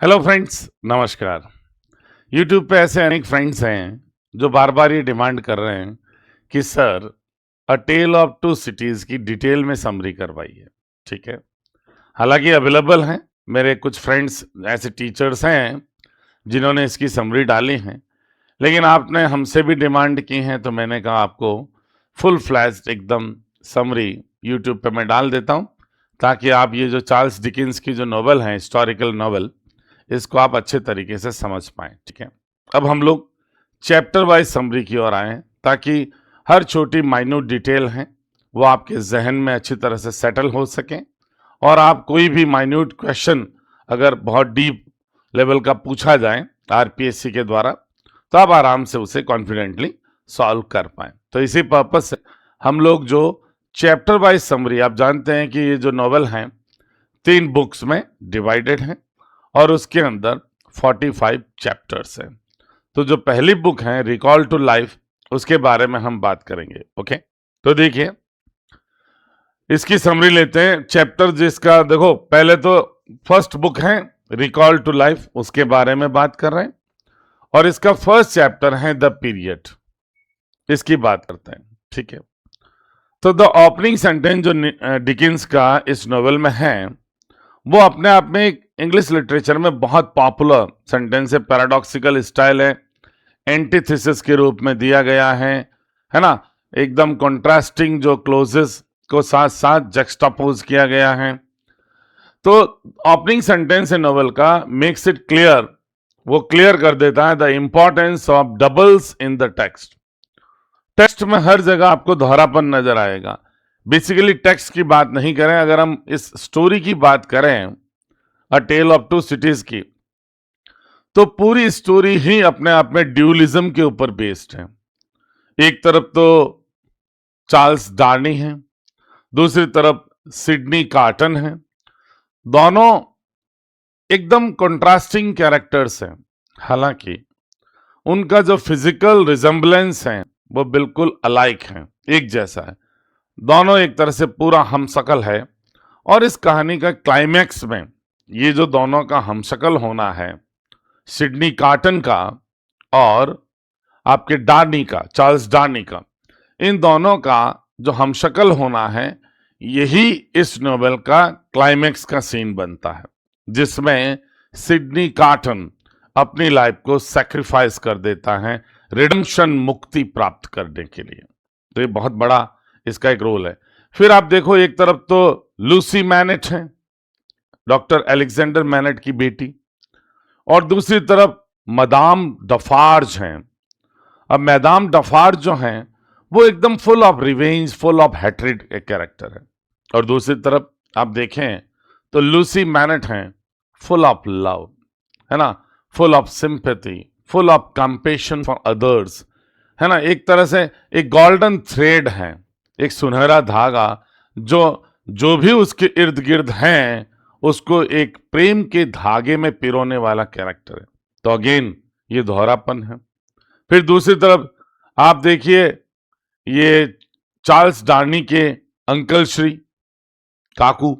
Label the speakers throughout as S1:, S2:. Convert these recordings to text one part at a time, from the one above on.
S1: Hello friends, नमस्कार। YouTube पे ऐसे अनेक फ्रेंड्स हैं जो बार बार ये डिमांड कर रहे हैं कि sir a tale of two cities की डिटेल में समरी करवाइए। ठीक है, हालांकि अवेलेबल हैं मेरे कुछ फ्रेंड्स, ऐसे टीचर्स हैं जिन्होंने इसकी समरी डाली हैं, लेकिन आपने हमसे भी डिमांड की है तो मैंने कहा आपको फुल फ्लैश्ड एकदम समरी यूट्यूब पे मैं डाल देता हूँ, ताकि आप ये जो चार्ल्स डिकिंस की जो नॉवल है, हिस्टोरिकल नॉवल, इसको आप अच्छे तरीके से समझ पाएं। ठीक है, अब हम लोग चैप्टर वाइज समरी की ओर आए हैं, ताकि हर छोटी माइन्यूट डिटेल है वो आपके जहन में अच्छी तरह से सेटल हो सके, और आप कोई भी माइन्यूट क्वेश्चन अगर बहुत डीप लेवल का पूछा जाए आरपीएससी के द्वारा, तो आप आराम से उसे कॉन्फिडेंटली सॉल्व कर पाए। तो इसी पर्पज से हम लोग जो चैप्टर वाइज समरी, आप जानते हैं कि ये जो नॉवल हैं 3 बुक्स में डिवाइडेड हैं और उसके अंदर 45 चैप्टर्स हैं। तो जो पहली बुक है रिकॉल टू लाइफ, उसके बारे में हम बात करेंगे। ओके, तो देखिए इसकी समरी लेते हैं। चैप्टर जिसका देखो, पहले तो फर्स्ट बुक है रिकॉल टू लाइफ, उसके बारे में बात कर रहे हैं, और इसका फर्स्ट चैप्टर है द पीरियड, इसकी बात करते हैं। ठीक है, तो द ओपनिंग सेंटेंस जो डिकिंस का इस नॉवेल में है, वो अपने आप में एक इंग्लिश लिटरेचर में बहुत पॉपुलर सेंटेंस है, पैराडॉक्सिकल स्टाइल है, एंटीथेसिस के रूप में दिया गया है ना, एकदम कॉन्ट्रास्टिंग जो क्लोजेस को साथ साथ जक्सटापोज किया गया है। तो ओपनिंग सेंटेंस है नोवेल का मेक्स इट क्लियर, वो क्लियर कर देता है the importance of doubles in the text. Text में हर जगह आपको दोहरापन नजर आएगा। बेसिकली टेक्स्ट की बात नहीं करें, अगर हम इस स्टोरी की बात करें अ टेल ऑफ टू सिटीज की, तो पूरी स्टोरी ही अपने आप में ड्यूलिज्म के ऊपर बेस्ड है। एक तरफ तो चार्ल्स डार्नी है, दूसरी तरफ सिडनी कार्टन है, दोनों एकदम कंट्रास्टिंग कैरेक्टर्स हैं। हालांकि उनका जो फिजिकल रिजेम्बलेंस है वो बिल्कुल अलाइक है, एक जैसा है। दोनों एक तरह से पूरा हमशक्ल है, और इस कहानी का क्लाइमैक्स में ये जो दोनों का हमशक्ल होना है, सिडनी कार्टन का और आपके डार्नी का, चार्ल्स डार्नी का, इन दोनों का जो हमशक्ल होना है, यही इस नोवेल का क्लाइमैक्स का सीन बनता है, जिसमें सिडनी कार्टन अपनी लाइफ को सैक्रिफाइस कर देता है रिडेम्पशन, मुक्ति प्राप्त करने के लिए। तो ये बहुत बड़ा इसका एक रोल है। फिर आप देखो, एक तरफ तो लूसी मैनेट है, डॉक्टर अलेक्जेंडर मैनेट की बेटी, और दूसरी तरफ मदाम डफार्ज हैं। अब मैदाम डफार्ज जो हैं वो एकदम full of revenge, full of hatred एक कैरेक्टर है, और दूसरी तरफ आप देखें तो लूसी मैनेट हैं फुल ऑफ लव, है ना, full of sympathy, full of compassion for others, है ना। एक तरह से एक गोल्डन थ्रेड है, एक सुनहरा धागा, जो जो भी उसके इर्द गिर्द हैं उसको एक प्रेम के धागे में पिरोने वाला कैरेक्टर है। तो अगेन ये दोहरापन है। फिर दूसरी तरफ आप देखिए, ये चार्ल्स डार्नी के अंकल श्री काकू,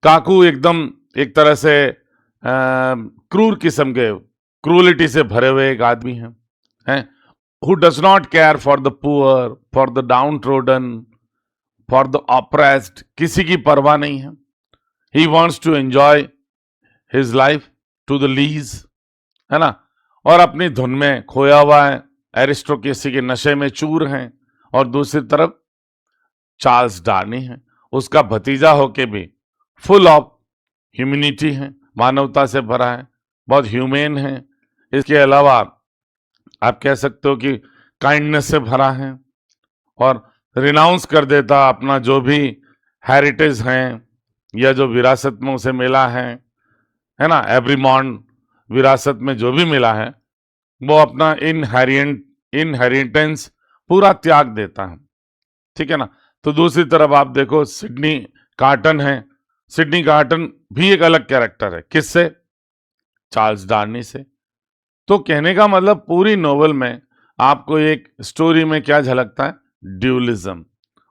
S1: काकू एकदम एक तरह से क्रूर किस्म के, क्रूलिटी से भरे हुए एक आदमी हैं, who does not care for the poor, for the downtrodden, for the oppressed, किसी की परवाह नहीं है। He wants to enjoy his life to the lees, है ना, और अपनी धुन में खोया हुआ है, एरिस्टोक्रेसी के नशे में चूर हैं। और दूसरी तरफ चार्ल्स डार्नी है, उसका भतीजा होके भी फुल ऑफ ह्यूमैनिटी है, मानवता से भरा है, बहुत ह्यूमेन है। इसके अलावा आप कह सकते हो कि काइंडनेस से भरा है, और रिनाउंस कर देता अपना जो भी हेरिटेज हैं या जो विरासत में उसे मिला है ना, एवरीमॉन्ड विरासत में जो भी मिला है, वो अपना इनहेरिटेंस पूरा त्याग देता है। ठीक है ना। तो दूसरी तरफ आप देखो सिडनी कार्टन है, सिडनी कार्टन भी एक अलग कैरेक्टर है, किससे? चार्ल्स डार्नी से। तो कहने का मतलब पूरी नोवेल में आपको एक स्टोरी में क्या झलकता है? ड्यूलिज्म।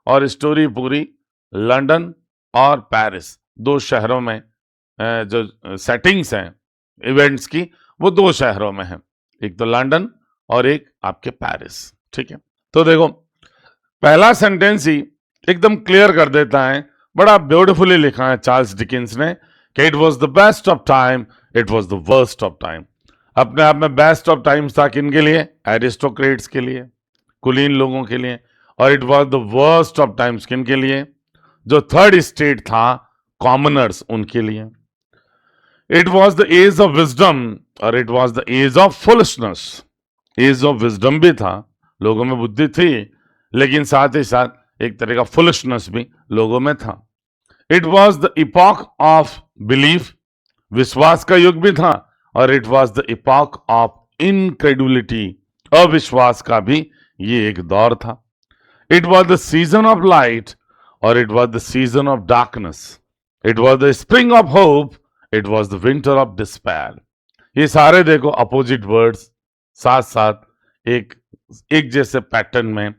S1: और स्टोरी पूरी लंदन और पेरिस, दो शहरों में जो सेटिंग्स हैं इवेंट्स की, वो 2 शहरों में है, एक तो लंदन और एक आपके पेरिस। ठीक है, तो देखो पहला सेंटेंस ही एकदम क्लियर कर देता है, बड़ा ब्यूटीफुली लिखा है चार्ल्स डिकिंस ने कि it was the best of time, it was the worst of time. अपने आप में बेस्ट ऑफ टाइम्स था किनके लिए? एरिस्टोक्रेट्स के लिए, कुलीन लोगों के लिए, और it was the worst of times किनके लिए? जो थर्ड स्टेट था, कॉमनर्स, उनके लिए। It was the age of wisdom और it was the age of foolishness. Age of wisdom भी था, लोगों में बुद्धि थी, लेकिन साथ ही साथ एक तरह का फुलिशनेस भी लोगों में था। It was the epoch of belief, विश्वास का युग भी था, और it was the epoch of incredulity, अविश्वास का भी ये एक दौर था। It was the season of light और it was the season of darkness. It was the spring of hope, it was the winter of despair. ये सारे देखो अपोजिट वर्ड्स साथ साथ एक जैसे पैटर्न में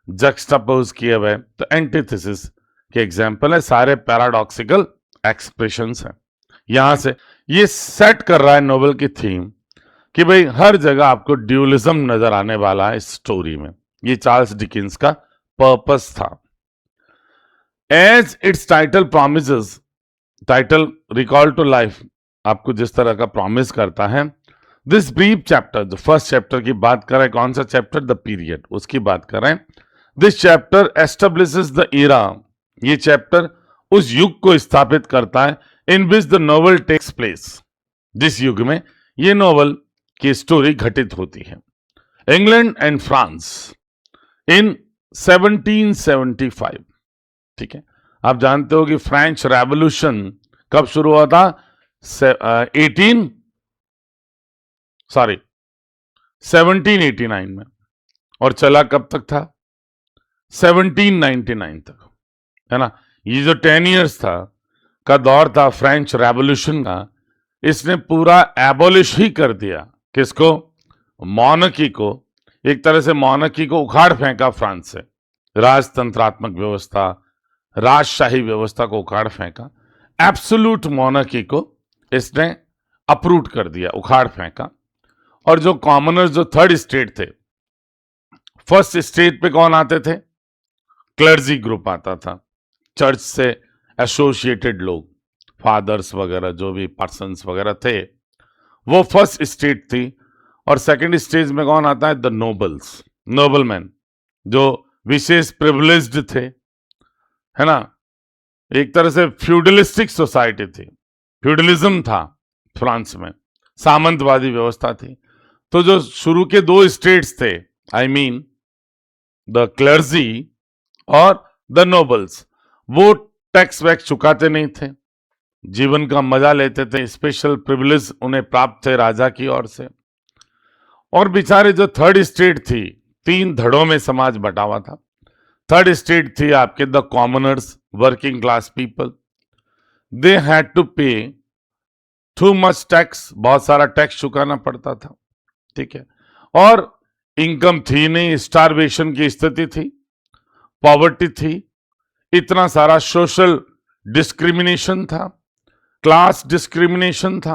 S1: जक्सटापोज किए हुए, तो एंटीथेसिस के एग्जाम्पल है, सारे पैराडॉक्सिकल एक्सप्रेशंस हैं। यहां से ये सेट कर रहा है नोवेल की थीम कि भाई हर जगह आपको ड्यूलिज्म नजर आने वाला है इस स्टोरी में। ये चार्ल्स डिकिंस का पर्पस था। As its title promises, title recall to life आपको जिस तरह का प्रॉमिस करता है, दिस ब्रीफ चैप्टर, जो फर्स्ट चैप्टर की बात कर रहे हैं, कौन सा चैप्टर? द पीरियड, उसकी बात कर रहे हैं। This chapter establishes the era, ये चैप्टर उस युग को स्थापित करता है in which the novel takes place, जिस युग में ये नोवेल की स्टोरी घटित होती है। England and France in 1775। ठीक है, आप जानते हो कि फ्रेंच रेवोल्यूशन कब शुरू हुआ था? 1789 में, और चला कब तक था? 1799 तक, है ना। ये जो 10 इयर्स था का दौर था फ्रेंच रेवोल्यूशन का, इसने पूरा एबोलिश ही कर दिया। किसको? मॉनर्की को। एक तरह से मॉनर्की को उखाड़ फेंका फ्रांस से, राजतंत्रात्मक व्यवस्था, राजशाही व्यवस्था को उखाड़ फेंका। एब्सोल्यूट मॉनर्की को इसने अप्रूट कर दिया, उखाड़ फेंका। और जो कॉमनर्स, जो थर्ड स्टेट थे, फर्स्ट स्टेट पे कौन आते थे? क्लर्जी ग्रुप आता था, चर्च से एसोसिएटेड लोग, फादर्स वगैरह, जो भी पर्सन्स वगैरह थे, वो फर्स्ट स्टेट थी। और सेकंड स्टेज में कौन आता है? द नोबल्स, नोबलमैन, जो विशेष प्रिविलेज्ड थे, है ना। एक तरह से फ्यूडलिस्टिक सोसाइटी थी, फ्यूडलिज्म था फ्रांस में, सामंतवादी व्यवस्था थी। तो जो शुरू के 2 स्टेट्स थे, आई मीन द क्लर्जी और द नोबल्स, वो टैक्स वैक्स चुकाते नहीं थे, जीवन का मजा लेते थे, स्पेशल प्रिविलेज उन्हें प्राप्त थे राजा की ओर से। और बेचारे जो थर्ड स्टेट थी, 3 धड़ों में समाज बटा हुआ था। थर्ड स्टेट थी आपके the commoners, working class people. They had to pay too much tax, बहुत सारा टैक्स चुकाना पड़ता था। ठीक है, और इनकम थी नहीं, स्टारवेशन की स्थिति थी, पॉवर्टी थी, इतना सारा सोशल डिस्क्रिमिनेशन था, क्लास डिस्क्रिमिनेशन था,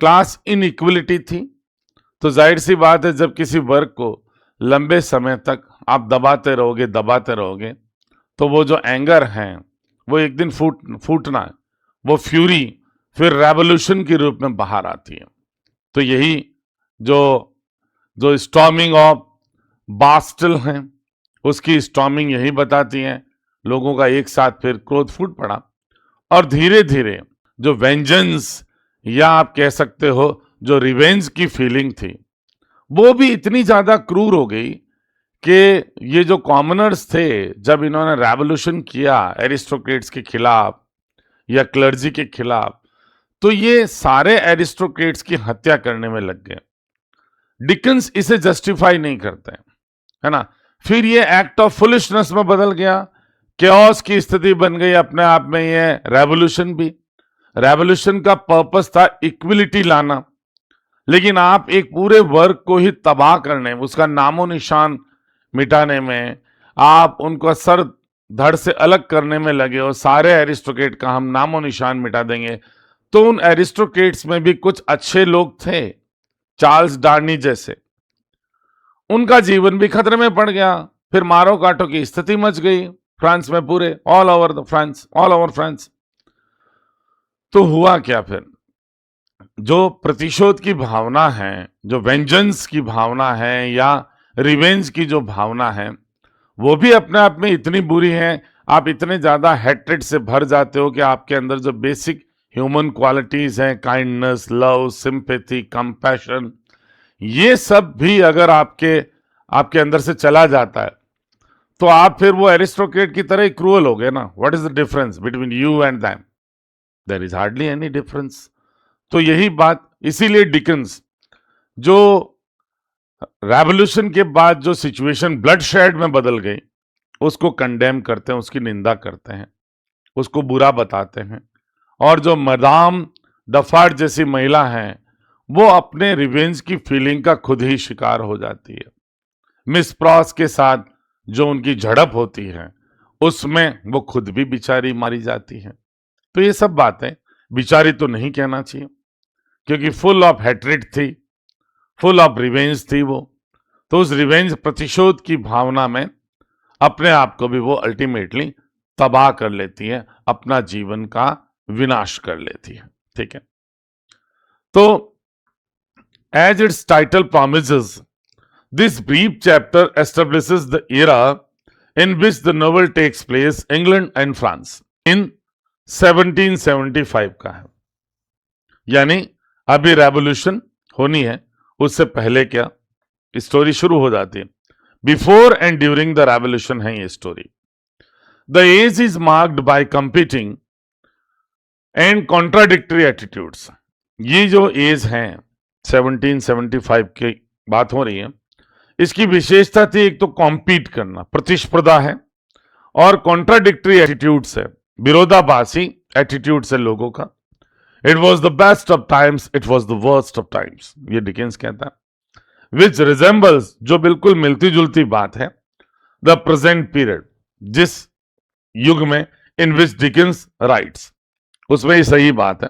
S1: क्लास इनइक्वलिटी थी। तो जाहिर सी बात है, जब किसी वर्ग को लंबे समय तक आप दबाते रहोगे, तो वो जो एंगर है वो एक दिन फूटना है, वो फ्यूरी फिर रेवोल्यूशन के रूप में बाहर आती है। तो यही जो स्टॉर्मिंग ऑफ बास्टिल है, उसकी स्टॉर्मिंग यही बताती है। लोगों का एक साथ फिर क्रोध फूट पड़ा, और धीरे धीरे जो वेंजेंस, या आप कह सकते हो जो रिवेंज की फीलिंग थी, वो भी इतनी ज्यादा क्रूर हो गई कि ये जो कॉमनर्स थे, जब इन्होंने रेवोल्यूशन किया एरिस्टोक्रेट्स के खिलाफ या क्लर्जी के खिलाफ, तो ये सारे एरिस्टोक्रेट्स की हत्या करने में लग गए। डिकन्स इसे जस्टिफाई नहीं करते, है ना। फिर ये एक्ट ऑफ फुलिशनेस में बदल गया, केओस की स्थिति बन गई अपने आप में। ये रेवोल्यूशन भी, रेवोल्यूशन का पर्पस था इक्विलिटी लाना, लेकिन आप एक पूरे वर्ग को ही तबाह करने, उसका नामो निशान मिटाने में, आप उनको सर धड़ से अलग करने में लगे हो। सारे एरिस्टोक्रेट का हम नामो निशान मिटा देंगे, तो उन एरिस्टोक्रेट्स में भी कुछ अच्छे लोग थे, चार्ल्स डार्नी जैसे। उनका जीवन भी खतरे में पड़ गया, फिर मारो काटो की स्थिति मच गई फ्रांस में, पूरे ऑल ओवर फ्रांस। तो हुआ क्या फिर? जो प्रतिशोध की भावना है, जो वेंजेंस की भावना है या रिवेंज की जो भावना है, वो भी अपने आप में इतनी बुरी है, आप इतने ज्यादा हेट्रेड से भर जाते हो कि आपके अंदर जो बेसिक ह्यूमन क्वालिटीज हैं, काइंडनेस, लव, सिंपैथी, कंपैशन, ये सब भी अगर आपके आपके अंदर से चला जाता है, तो आप फिर वो एरिस्टोक्रेट की तरह क्रूअल हो गए ना। What is the difference between you and them? There is hardly any difference. तो यही बात, इसीलिए डिकेंस जो रेवोल्यूशन के बाद जो सिचुएशन ब्लड शेड में बदल गई, उसको कंडेम करते हैं, उसकी निंदा करते हैं, उसको बुरा बताते हैं। और जो मदाम डफार्ड जैसी महिला है, वो अपने रिवेंज की फीलिंग का खुद ही शिकार हो जाती है। मिस प्रॉस के साथ जो उनकी झड़प होती है, उसमें वो खुद भी बेचारी मारी जाती है। तो ये सब बातें, बेचारी तो नहीं कहना चाहिए, क्योंकि फुल ऑफ हेट्रेड थी, फुल ऑफ रिवेंज थी वो। तो उस रिवेंज, प्रतिशोध की भावना में अपने आप को भी वो अल्टीमेटली तबाह कर लेती है, अपना जीवन का विनाश कर लेती है। ठीक है, तो as its title promises, this brief chapter establishes the era in which the novel takes place, England and France, in 1775 का है। यानी अभी रेवोल्यूशन होनी है, उससे पहले क्या स्टोरी शुरू हो जाती है। Before and during the revolution है ये story. The age is marked by competing and contradictory attitudes. ये जो एज है 1775 की बात हो रही है, इसकी विशेषता थी एक तो कॉम्पीट करना, प्रतिस्पर्धा है, और कॉन्ट्राडिक्टरी एटीट्यूड्स है, विरोधाभासी एटीट्यूड्स है लोगों का। It was the best of times, it was the worst of times, ये डिकेंस कहता है। विच रिजेंबल्स, जो बिल्कुल मिलती जुलती बात है, द प्रेजेंट पीरियड, जिस युग में इन विच डिकेंस राइट्स, उसमें ही सही बात है।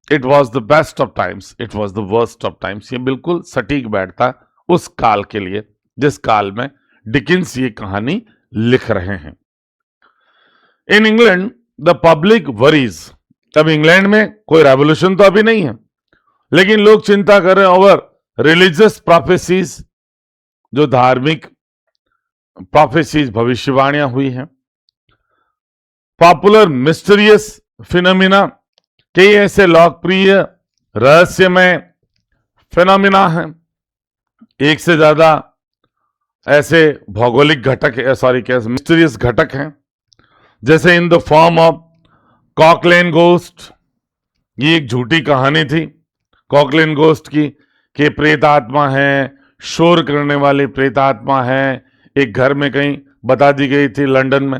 S1: It was the best of times, it was the worst of times, ये बिल्कुल सटीक बैठता उस काल के लिए जिस काल में डिकेंस ये कहानी लिख रहे हैं। In England the public worries, अब इंग्लैंड में कोई रेवोल्यूशन तो अभी नहीं है, लेकिन लोग चिंता कर रहे हैं ओवर रिलीजियस प्रोफेसीज, जो धार्मिक प्रोफेसीज, भविष्यवाणियां हुई हैं। पॉपुलर मिस्टीरियस फिनोमिना, कई ऐसे लोकप्रिय रहस्यमय फिनोमिना हैं, एक से ज्यादा ऐसे भौगोलिक घटक, सॉरी क्या मिस्टीरियस घटक हैं, जैसे in the form of Cock Lane ghost. ये एक झूठी कहानी थी कॉकलेन गोस्ट की, कि प्रेत आत्मा है, शोर करने वाली प्रेत आत्मा है, एक घर में कहीं बता दी गई थी लंदन में,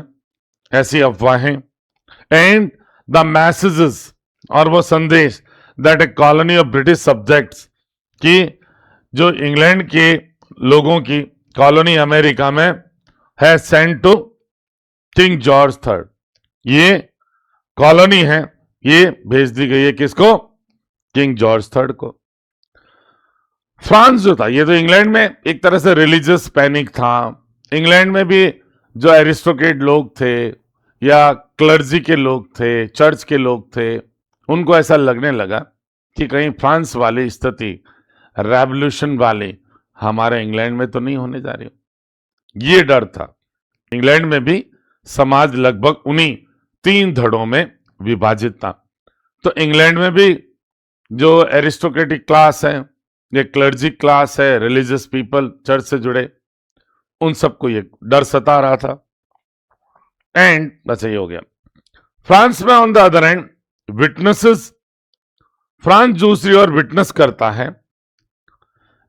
S1: ऐसी अफवाहें। एंड द मैसेजेस, और वो संदेश, that A colony of British subjects, की जो इंग्लैंड के लोगों की कॉलोनी अमेरिका में है, sent to King George third. ये कॉलोनी है, ये भेज दी गई है किसको? किंग जॉर्ज थर्ड को। फ्रांस जो था, ये तो इंग्लैंड में एक तरह से रिलीजियस पैनिक था। इंग्लैंड में भी जो एरिस्टोक्रेट लोग थे या क्लर्जी के लोग थे, चर्च के लोग थे, उनको ऐसा लगने लगा कि कहीं फ्रांस वाली स्थिति, रेवोल्यूशन वाली, हमारे इंग्लैंड में तो नहीं होने जा रही। ये डर था। इंग्लैंड में भी समाज लगभग उन्हीं 3 धड़ों में विभाजित था। तो इंग्लैंड में भी जो एरिस्टोक्रेटिक क्लास है, ये क्लर्जी क्लास है, रिलीजियस पीपल, चर्च से जुड़े, उन सबको ये डर सता रहा था। एंड बस ये हो गया। फ्रांस में on the other and witnesses, France दूसरी ओर विटनेस करता है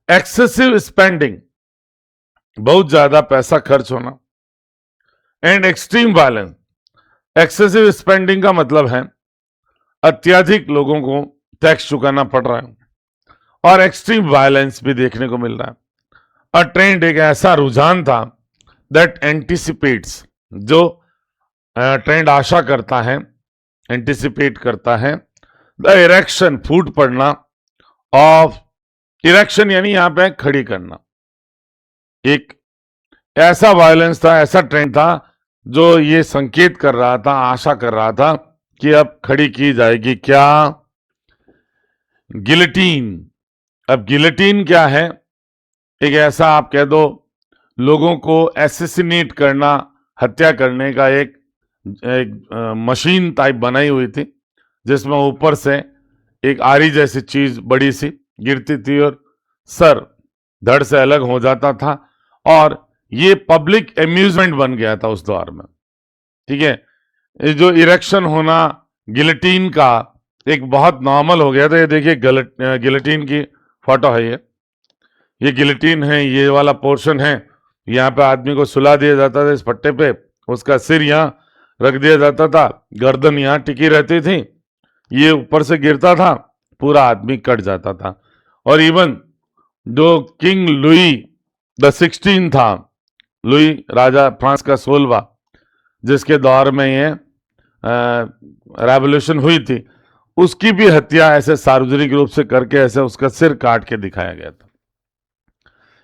S1: एक्सेसिव स्पेंडिंग, बहुत ज्यादा पैसा खर्च होना, and extreme violence. Excessive spending का मतलब है अत्यधिक लोगों को टैक्स चुकाना पड़ रहा है, और एक्सट्रीम वायलेंस भी देखने को मिल रहा है। और ट्रेंड एक ऐसा रुझान था दैट एंटिसिपेट्स, जो ट्रेंड आशा करता है, एंटिसिपेट करता है द इरेक्शन, फूट पड़ना ऑफ, इरेक्शन यानी यहां पे खड़ी करना, एक ऐसा वायलेंस था, ऐसा ट्रेंड था जो ये संकेत कर रहा था, आशा कर रहा था कि अब खड़ी की जाएगी क्या, गिलेटिन। अब गिलेटिन क्या है, एक ऐसा आप कह दो लोगों को एसेसिनेट करना, हत्या करने का एक मशीन टाइप बनाई हुई थी, जिसमें ऊपर से एक आरी जैसी चीज बड़ी सी गिरती थी और सर धड़ से अलग हो जाता था, और ये पब्लिक एम्यूजमेंट बन गया था उस दौर में। ठीक है, ये जो इरेक्शन होना गिलेटिन का एक बहुत नॉर्मल हो गया था। ये देखिए गिलेटिन की फोटो है, ये गिलेटिन है, ये वाला पोर्शन है, यहाँ पे आदमी को सुला दिया जाता था इस पट्टे पे, उसका सिर यहाँ रख दिया जाता था, गर्दन यहाँ टिकी रहती थी, ये ऊपर से गिरता था, पूरा आदमी कट जाता था। और इवन जो किंग लुई द 16 था, लुई राजा फ्रांस का 16वां, जिसके दौर में ये रेवोल्यूशन हुई थी, उसकी भी हत्या ऐसे सार्वजनिक रूप से करके ऐसे उसका सिर काट के दिखाया गया था।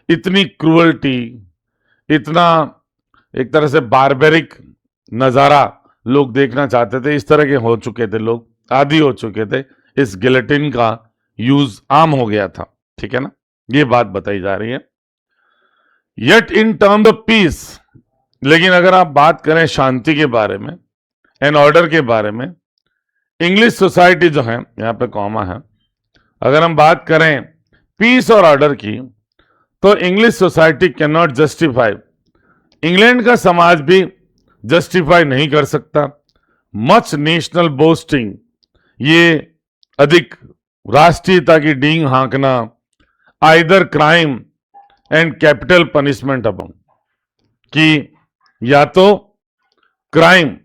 S1: इतनी क्रूअल्टी, इतना एक तरह से बारबेरिक नजारा लोग देखना चाहते थे, इस तरह के हो चुके थे लोग, आदी हो चुके थे, इस गिलेटिन का यूज आम हो गया था। ठीक है ना, ये बात बताई जा रही है। Yet in terms of peace, लेकिन अगर आप बात करें शांति के बारे में, एंड ऑर्डर के बारे में, इंग्लिश सोसाइटी जो है, यहां पे कॉमा है, अगर हम बात करें पीस और ऑर्डर की, तो English society can not justify, England का समाज भी जस्टिफाई नहीं कर सकता मच नेशनल बोस्टिंग, ये अधिक राष्ट्रीयता की डींग हाँकना, either crime and capital punishment abound, कि या तो क्राइम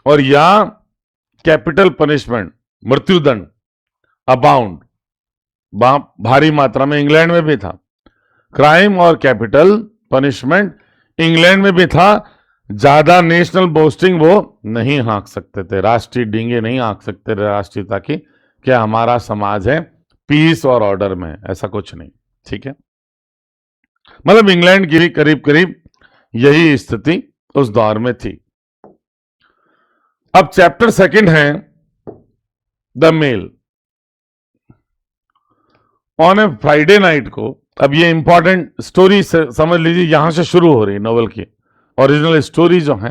S1: और या कैपिटल पनिशमेंट, मृत्युदंड अबाउंड, भारी मात्रा में इंग्लैंड में भी था, क्राइम और कैपिटल पनिशमेंट इंग्लैंड में भी था। ज्यादा नेशनल बोस्टिंग वो नहीं हाँक सकते थे, राष्ट्रीय डींगे नहीं हाँक सकते थे राष्ट्रीयता की, क्या हमारा समाज है पीस और ऑर्डर में, ऐसा कुछ नहीं। ठीक है, मतलब इंग्लैंड की करीब करीब यही स्थिति उस दौर में थी। अब चैप्टर सेकंड है the mail. On a Friday night को, अब ये इंपॉर्टेंट स्टोरी समझ लीजिए, यहां से शुरू हो रही है नोवेल की ओरिजिनल स्टोरी जो है,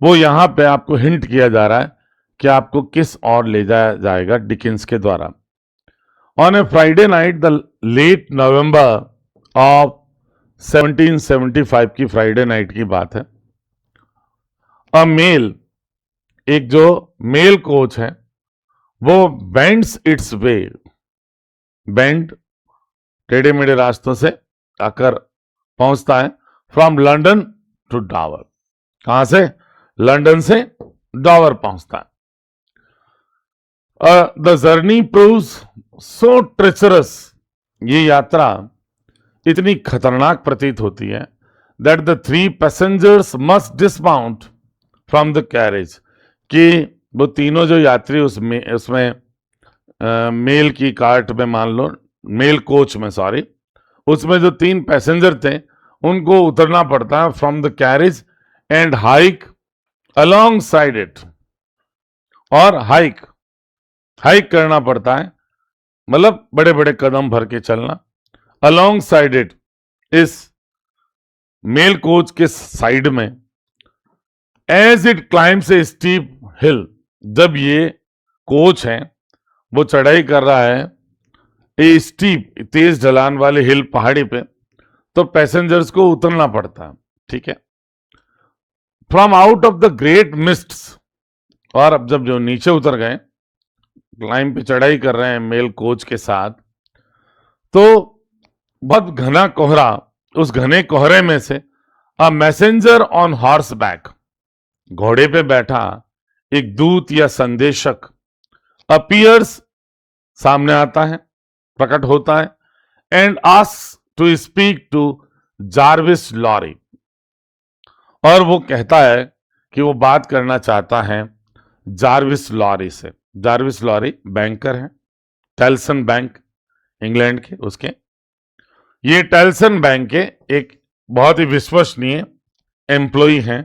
S1: वो यहां पे आपको हिंट किया जा रहा है कि आपको किस और ले जाया जाएगा डिकिंस के द्वारा। On a Friday night the late November of 1775 की फ्राइडे नाइट की बात है। अ मेल, एक जो मेल कोच है वो बेंड्स इट्स वे, बेंड टेढ़े मेढ़े रास्तों से आकर पहुंचता है, फ्रॉम लंदन टू डावर, कहां से, लंदन से डावर पहुंचता है। The journey proves so treacherous, ये यात्रा इतनी खतरनाक प्रतीत होती है, that the 3 passengers must dismount from the carriage, कि वो तीनों जो यात्री उसमें मेल की कार्ट में, मान लो मेल कोच में, सॉरी, उसमें जो 3 पैसेंजर थे उनको उतरना पड़ता है from the carriage and hike along side it, और हाइक करना पड़ता है, मतलब बड़े बड़े कदम भर के चलना, अलोंग साइड इट, इस मेल कोच के साइड में, as it climbs a steep hill, जब ये कोच है वो चढ़ाई कर रहा है ए स्टीप, तेज ढलान वाले हिल, पहाड़ी पे, तो पैसेंजर्स को उतरना पड़ता है। ठीक है, from out of the great mists, और अब जब जो नीचे उतर गए, क्लाइम पे चढ़ाई कर रहे हैं मेल कोच के साथ, तो बहुत घना कोहरा, उस घने कोहरे में से a messenger on horse back, घोड़े पे बैठा एक दूत या संदेशक, अपीयर्स, सामने आता है, प्रकट होता है, and asks to speak to Jarvis Lorry, और वो कहता है कि वो बात करना चाहता है जार्विस लॉरी से। जार्विस लॉरी बैंकर हैं, टेल्सन बैंक इंग्लैंड के उसके। ये टेल्सन बैंक के एक बहुत ही विश्वसनीय एम्प्लॉई हैं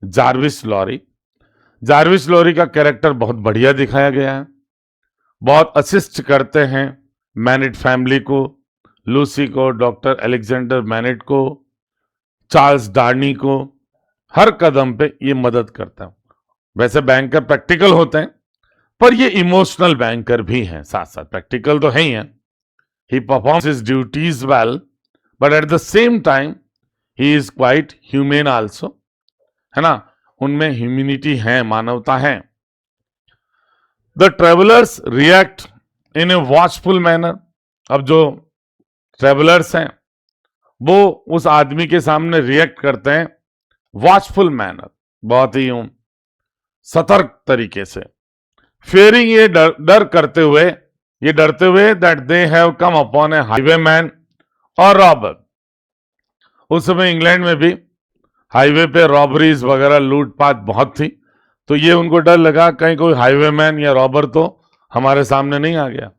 S1: जार्विस लॉरी। जार्विस लॉरी का कैरेक्टर बहुत बढ़िया दिखाया गया है, बहुत असिस्ट करते हैं मैनेट फैमिली को, लूसी को, डॉक्टर अलेक्जेंडर मैनेट को, चार्ल्स डार्नी को, हर कदम पे ये मदद करता है। वैसे बैंकर प्रैक्टिकल होते हैं, पर ये इमोशनल बैंकर भी हैं, साथ साथ प्रैक्टिकल तो है ही हैं। He performs his duties well, but at the same time he is quite humane also, है ना, उनमें ह्यूमैनिटी है, मानवता है। The travellers react in A watchful manner. अब जो ट्रेवलर्स हैं वो उस आदमी के सामने रिएक्ट करते हैं वॉचफुल मैनर, बहुत ही सतर्क तरीके से। फेयरिंग, ये डर करते हुए, ये डरते हुए that they have come upon A highway man और रॉबर। उस समय इंग्लैंड में भी हाईवे पे रॉबरीज वगैरह, लूटपाट बहुत थी, तो ये उनको डर लगा कहीं कोई हाईवे मैन या रॉबर तो हमारे सामने नहीं आ गया।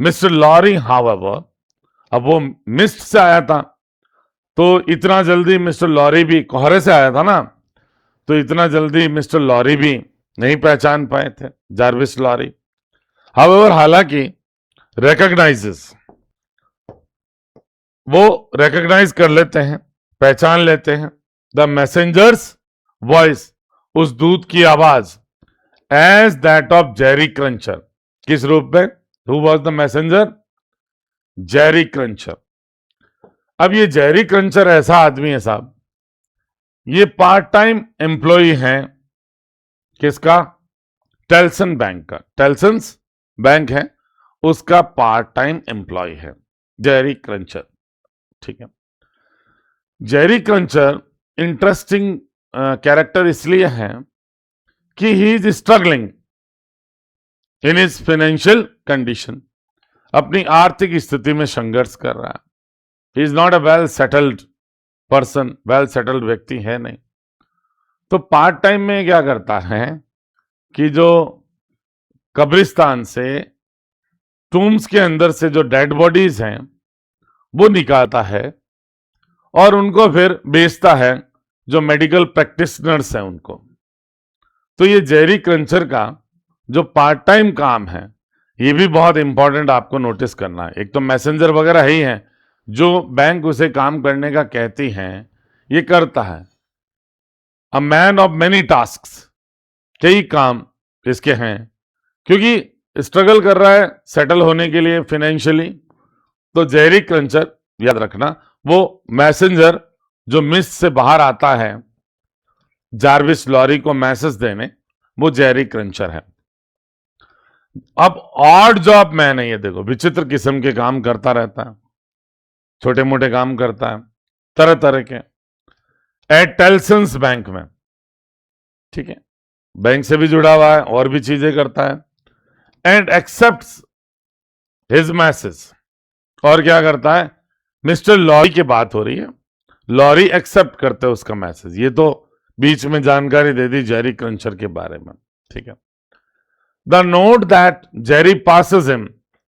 S1: मिस्टर लॉरी हाउएवर, अब वो मिस्ट से आया था, तो इतना जल्दी मिस्टर लॉरी भी, कोहरे से आया था ना, तो इतना जल्दी मिस्टर लॉरी भी नहीं पहचान पाए थे जार्विस लॉरी। हाउएवर, हालांकि रिकॉग्नाइजेस, वो रिकॉग्नाइज कर लेते हैं, पहचान लेते हैं द मैसेंजर्स वॉइस, उस दूत की आवाज, as that of Jerry Cruncher. किस रूप में? Who was the messenger? Jerry Cruncher. अब ये जेरी क्रंचर ऐसा आदमी है साहब, ये पार्ट टाइम एम्प्लॉय हैं किसका? टेल्सन बैंक का। टेल्सन्स बैंक है, उसका पार्ट टाइम एम्प्लॉय है जेरी क्रंचर, ठीक है। जेरी क्रंचर इंटरेस्टिंग कैरेक्टर इसलिए है कि he is struggling in his financial condition, अपनी आर्थिक स्थिति में संघर्ष कर रहा है। He is not a well settled person, well settled व्यक्ति है नहीं। तो पार्ट टाइम में क्या करता है कि जो कब्रिस्तान से, टूम्स के अंदर से जो डेड बॉडीज हैं वो निकालता है और उनको फिर बेचता है जो मेडिकल प्रैक्टिशनर्स हैं उनको। तो ये जेरी क्रंचर का जो पार्ट टाइम काम है, ये भी बहुत इंपॉर्टेंट आपको नोटिस करना है। एक तो मैसेंजर वगैरह ही है, जो बैंक उसे काम करने का कहती हैं ये करता है। A man of many tasks, कई काम इसके हैं, क्योंकि स्ट्रगल कर रहा है सेटल होने के लिए फाइनेंशियली। तो जेरी क्रंचर, याद रखना, वो मैसेंजर जो मिस्ट से बाहर आता है जार्विस लॉरी को मैसेज देने, वो जेरी क्रंचर है। अब ऑड जॉब मैन है ये, देखो विचित्र किस्म के काम करता रहता है, छोटे मोटे काम करता है तरह तरह के, एट टेल्सन्स बैंक में, ठीक है, बैंक से भी जुड़ा हुआ है और भी चीजें करता है। एंड एक्सेप्ट्स हिज मैसेज, और क्या करता है? मिस्टर लॉरी की बात हो रही है, लॉरी एक्सेप्ट करते हैं उसका मैसेज। ये तो बीच में जानकारी दे दी जेरी क्रंचर के बारे में, ठीक है। The note that Jerry passes him,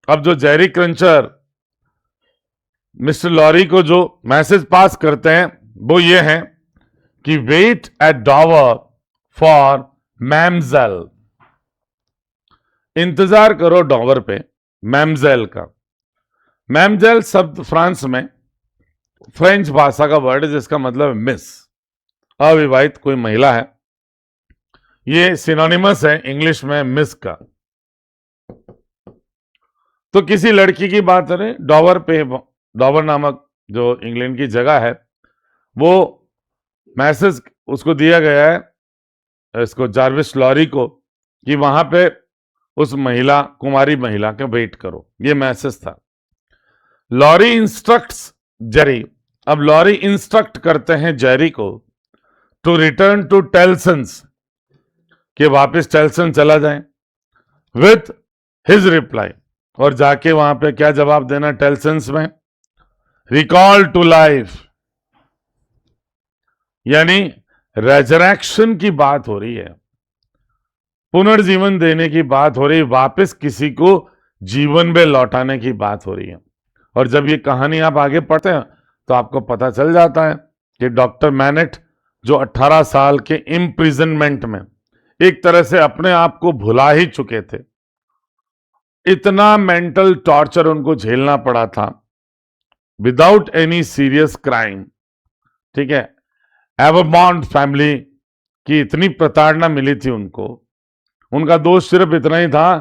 S1: अब जो जेरी क्रंचर मिस्टर लॉरी को जो मैसेज पास करते हैं वो ये है कि वेट एट डॉवर फॉर मैमजेल, इंतजार करो डॉवर पे मैमजेल का। मैमजेल शब्द फ्रांस में फ्रेंच भाषा का वर्ड है जिसका मतलब मिस, अविवाहित कोई महिला है। ये सिनोनिमस है इंग्लिश में मिस का। तो किसी लड़की की बात करें, डॉवर पे, डॉवर नामक जो इंग्लैंड की जगह है, वो मैसेज उसको दिया गया है, इसको जार्विस लॉरी को, कि वहां पे उस महिला, कुमारी महिला के वेट करो, ये मैसेज था। लॉरी इंस्ट्रक्ट्स जेरी, अब लॉरी इंस्ट्रक्ट करते हैं जेरी को टू रिटर्न टू टेल्सन्स, कि वापस टेल्सन चला जाए, विथ हिज रिप्लाई, और जाके वहां पे क्या जवाब देना टेल्सन्स में? रिकॉल टू लाइफ, यानी रेजरेक्शन की बात हो रही है। पुनर्जीवन देने की बात हो रही, वापस किसी को जीवन में लौटाने की बात हो रही है। और जब ये कहानी आप आगे पढ़ते हैं तो आपको पता चल जाता है कि डॉक्टर मैनेट जो 18 साल के इम्प्रिजनमेंट में एक तरह से अपने आप को भुला ही चुके थे, इतना मेंटल टॉर्चर उनको झेलना पड़ा था विदाउट एनी सीरियस क्राइम। ठीक है, एवरमॉन्ट फैमिली की इतनी प्रताड़ना मिली थी उनको, उनका दोष सिर्फ इतना ही था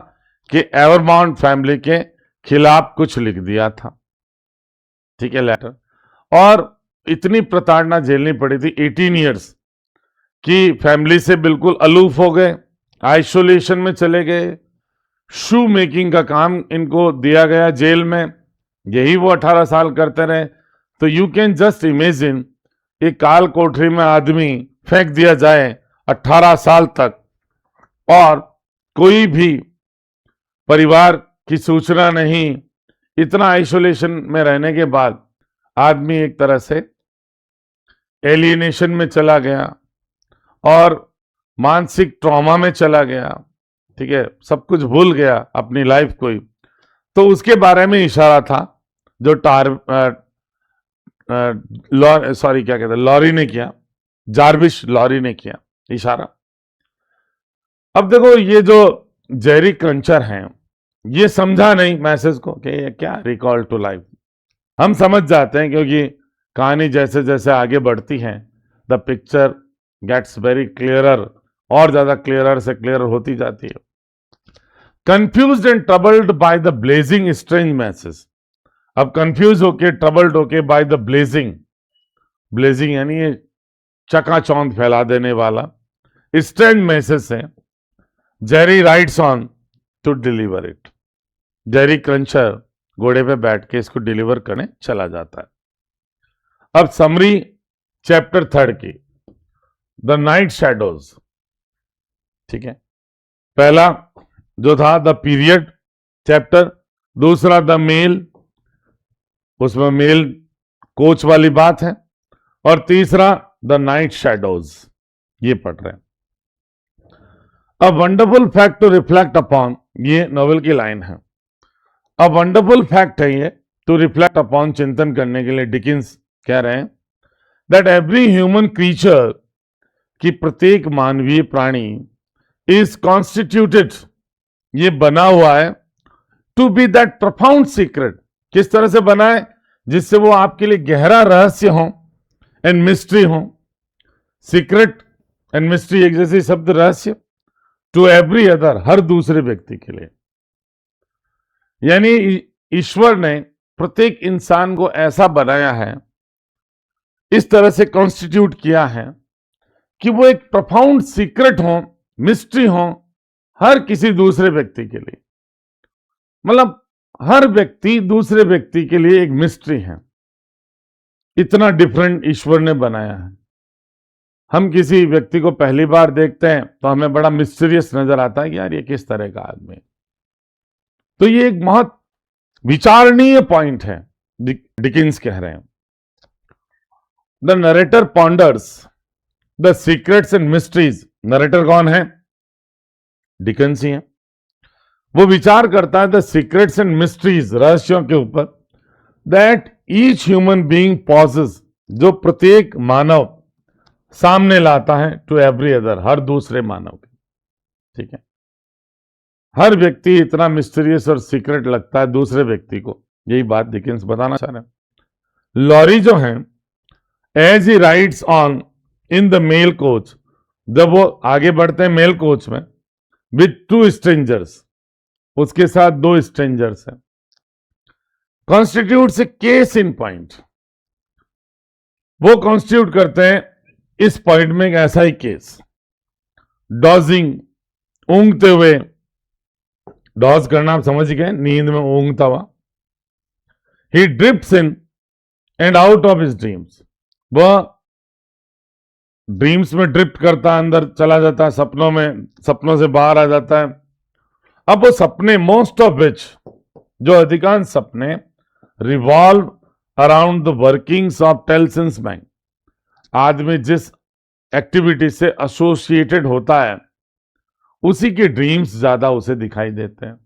S1: कि एवरमॉन्ट फैमिली के खिलाफ कुछ लिख दिया था। ठीक है, लेटर, और इतनी प्रताड़ना झेलनी पड़ी थी। 18 इयर्स की फैमिली से बिल्कुल अलूफ हो गए, आइसोलेशन में चले गए, शू मेकिंग का काम इनको दिया गया जेल में, यही वो 18 साल करते रहे। तो यू कैन जस्ट इमेजिन, एक काल कोठरी में आदमी फेंक दिया जाए 18 साल तक, और कोई भी परिवार की सूचना नहीं, इतना आइसोलेशन में रहने के बाद आदमी एक तरह से एलियनेशन में चला गया और मानसिक ट्रॉमा में चला गया। ठीक है, सब कुछ भूल गया अपनी लाइफ को ही। तो उसके बारे में इशारा था जो लॉरी ने किया, जार्विश लॉरी ने किया इशारा। अब देखो, ये जो जेरी क्रंचर हैं, ये समझा नहीं मैसेज को कि ये क्या रिकॉल टू लाइफ। हम समझ जाते हैं क्योंकि कहानी जैसे जैसे आगे बढ़ती है, the picture gets very clearer, और ज्यादा क्लियरर से क्लियर होती जाती है। Confused and troubled by the blazing strange message. अब कंफ्यूज होके, ट्रबल्ड होके बाय द ब्लेजिंग यानी ये चकाचौंध फैला देने वाला स्ट्रेंज मैसेज से Jerry rides on to deliver it. Jerry Cruncher घोड़े पे बैठ के इसको डिलीवर करने चला जाता है। अब समरी चैप्टर 3 की, द नाइट शैडोज। ठीक है, पहला जो था द पीरियड चैप्टर, दूसरा द मेल, उसमें मेल कोच वाली बात है, और तीसरा द नाइट शैडोज, ये पढ़ रहे हैं। A wonderful fact to reflect upon, ये नॉवेल की लाइन है। अ वंडरफुल फैक्ट है ये टू रिफ्लेक्ट अपॉन, चिंतन करने के लिए डिकिंस कह रहे हैं, दैट एवरी ह्यूमन क्रीचर, कि प्रत्येक मानवीय प्राणी इज कॉन्स्टिट्यूटेड, ये बना हुआ है, to be that profound secret, किस तरह से बना है, जिससे वो आपके लिए गहरा रहस्य हो एंड मिस्ट्री हो। सीक्रेट एंड मिस्ट्री एक जैसे शब्द, रहस्य, टू एवरी अदर, हर दूसरे व्यक्ति के लिए। यानी ईश्वर ने प्रत्येक इंसान को ऐसा बनाया है, इस तरह से कॉन्स्टिट्यूट किया है कि वो एक प्रोफाउंड सीक्रेट हो, मिस्ट्री हो हर किसी दूसरे व्यक्ति के लिए। मतलब हर व्यक्ति दूसरे व्यक्ति के लिए एक मिस्ट्री है, इतना डिफरेंट ईश्वर ने बनाया है। हम किसी व्यक्ति को पहली बार देखते हैं तो हमें बड़ा मिस्टीरियस नजर आता है कि यार ये किस तरह का आदमी है। तो ये एक बहुत विचारणीय पॉइंट है, डिकिंस कह रहे हैं। The narrator ponders the secrets and mysteries. Narrator कौन है? डिकिंस ही है। वो विचार करता है द सीक्रेट्स एंड मिस्ट्रीज, रहस्यों के ऊपर, that each human being possesses, जो प्रत्येक मानव सामने लाता है, टू एवरी अदर, हर दूसरे मानव के। ठीक है, हर व्यक्ति इतना मिस्टीरियस और सीक्रेट लगता है दूसरे व्यक्ति को, यही बात डिकिंस बताना चाह रहे हैं। लॉरी जो है, as he rides on in the mail coach, जब वो आगे बढ़ते हैं मेल कोच में, विथ 2 स्ट्रेंजर्स, उसके साथ 2 स्ट्रेंजर्स हैं, constitutes a case in point, वो कॉन्स्टिट्यूट करते हैं इस पॉइंट में एक ऐसा ही केस। डॉजिंग, ऊंघते हुए, डॉज करना आप समझ गए, नींद में ऊंघता हुआ। He drifts in and out of his dreams, वह ड्रीम्स में ड्रिफ्ट करता है, अंदर चला जाता है, सपनों में, सपनों से बाहर आ जाता है। अब वो सपने, मोस्ट ऑफ विच, जो अधिकांश सपने, revolve around the workings of Tellson's bank, आदमी जिस एक्टिविटी से एसोसिएटेड होता है उसी के ड्रीम्स ज्यादा उसे दिखाई देते हैं।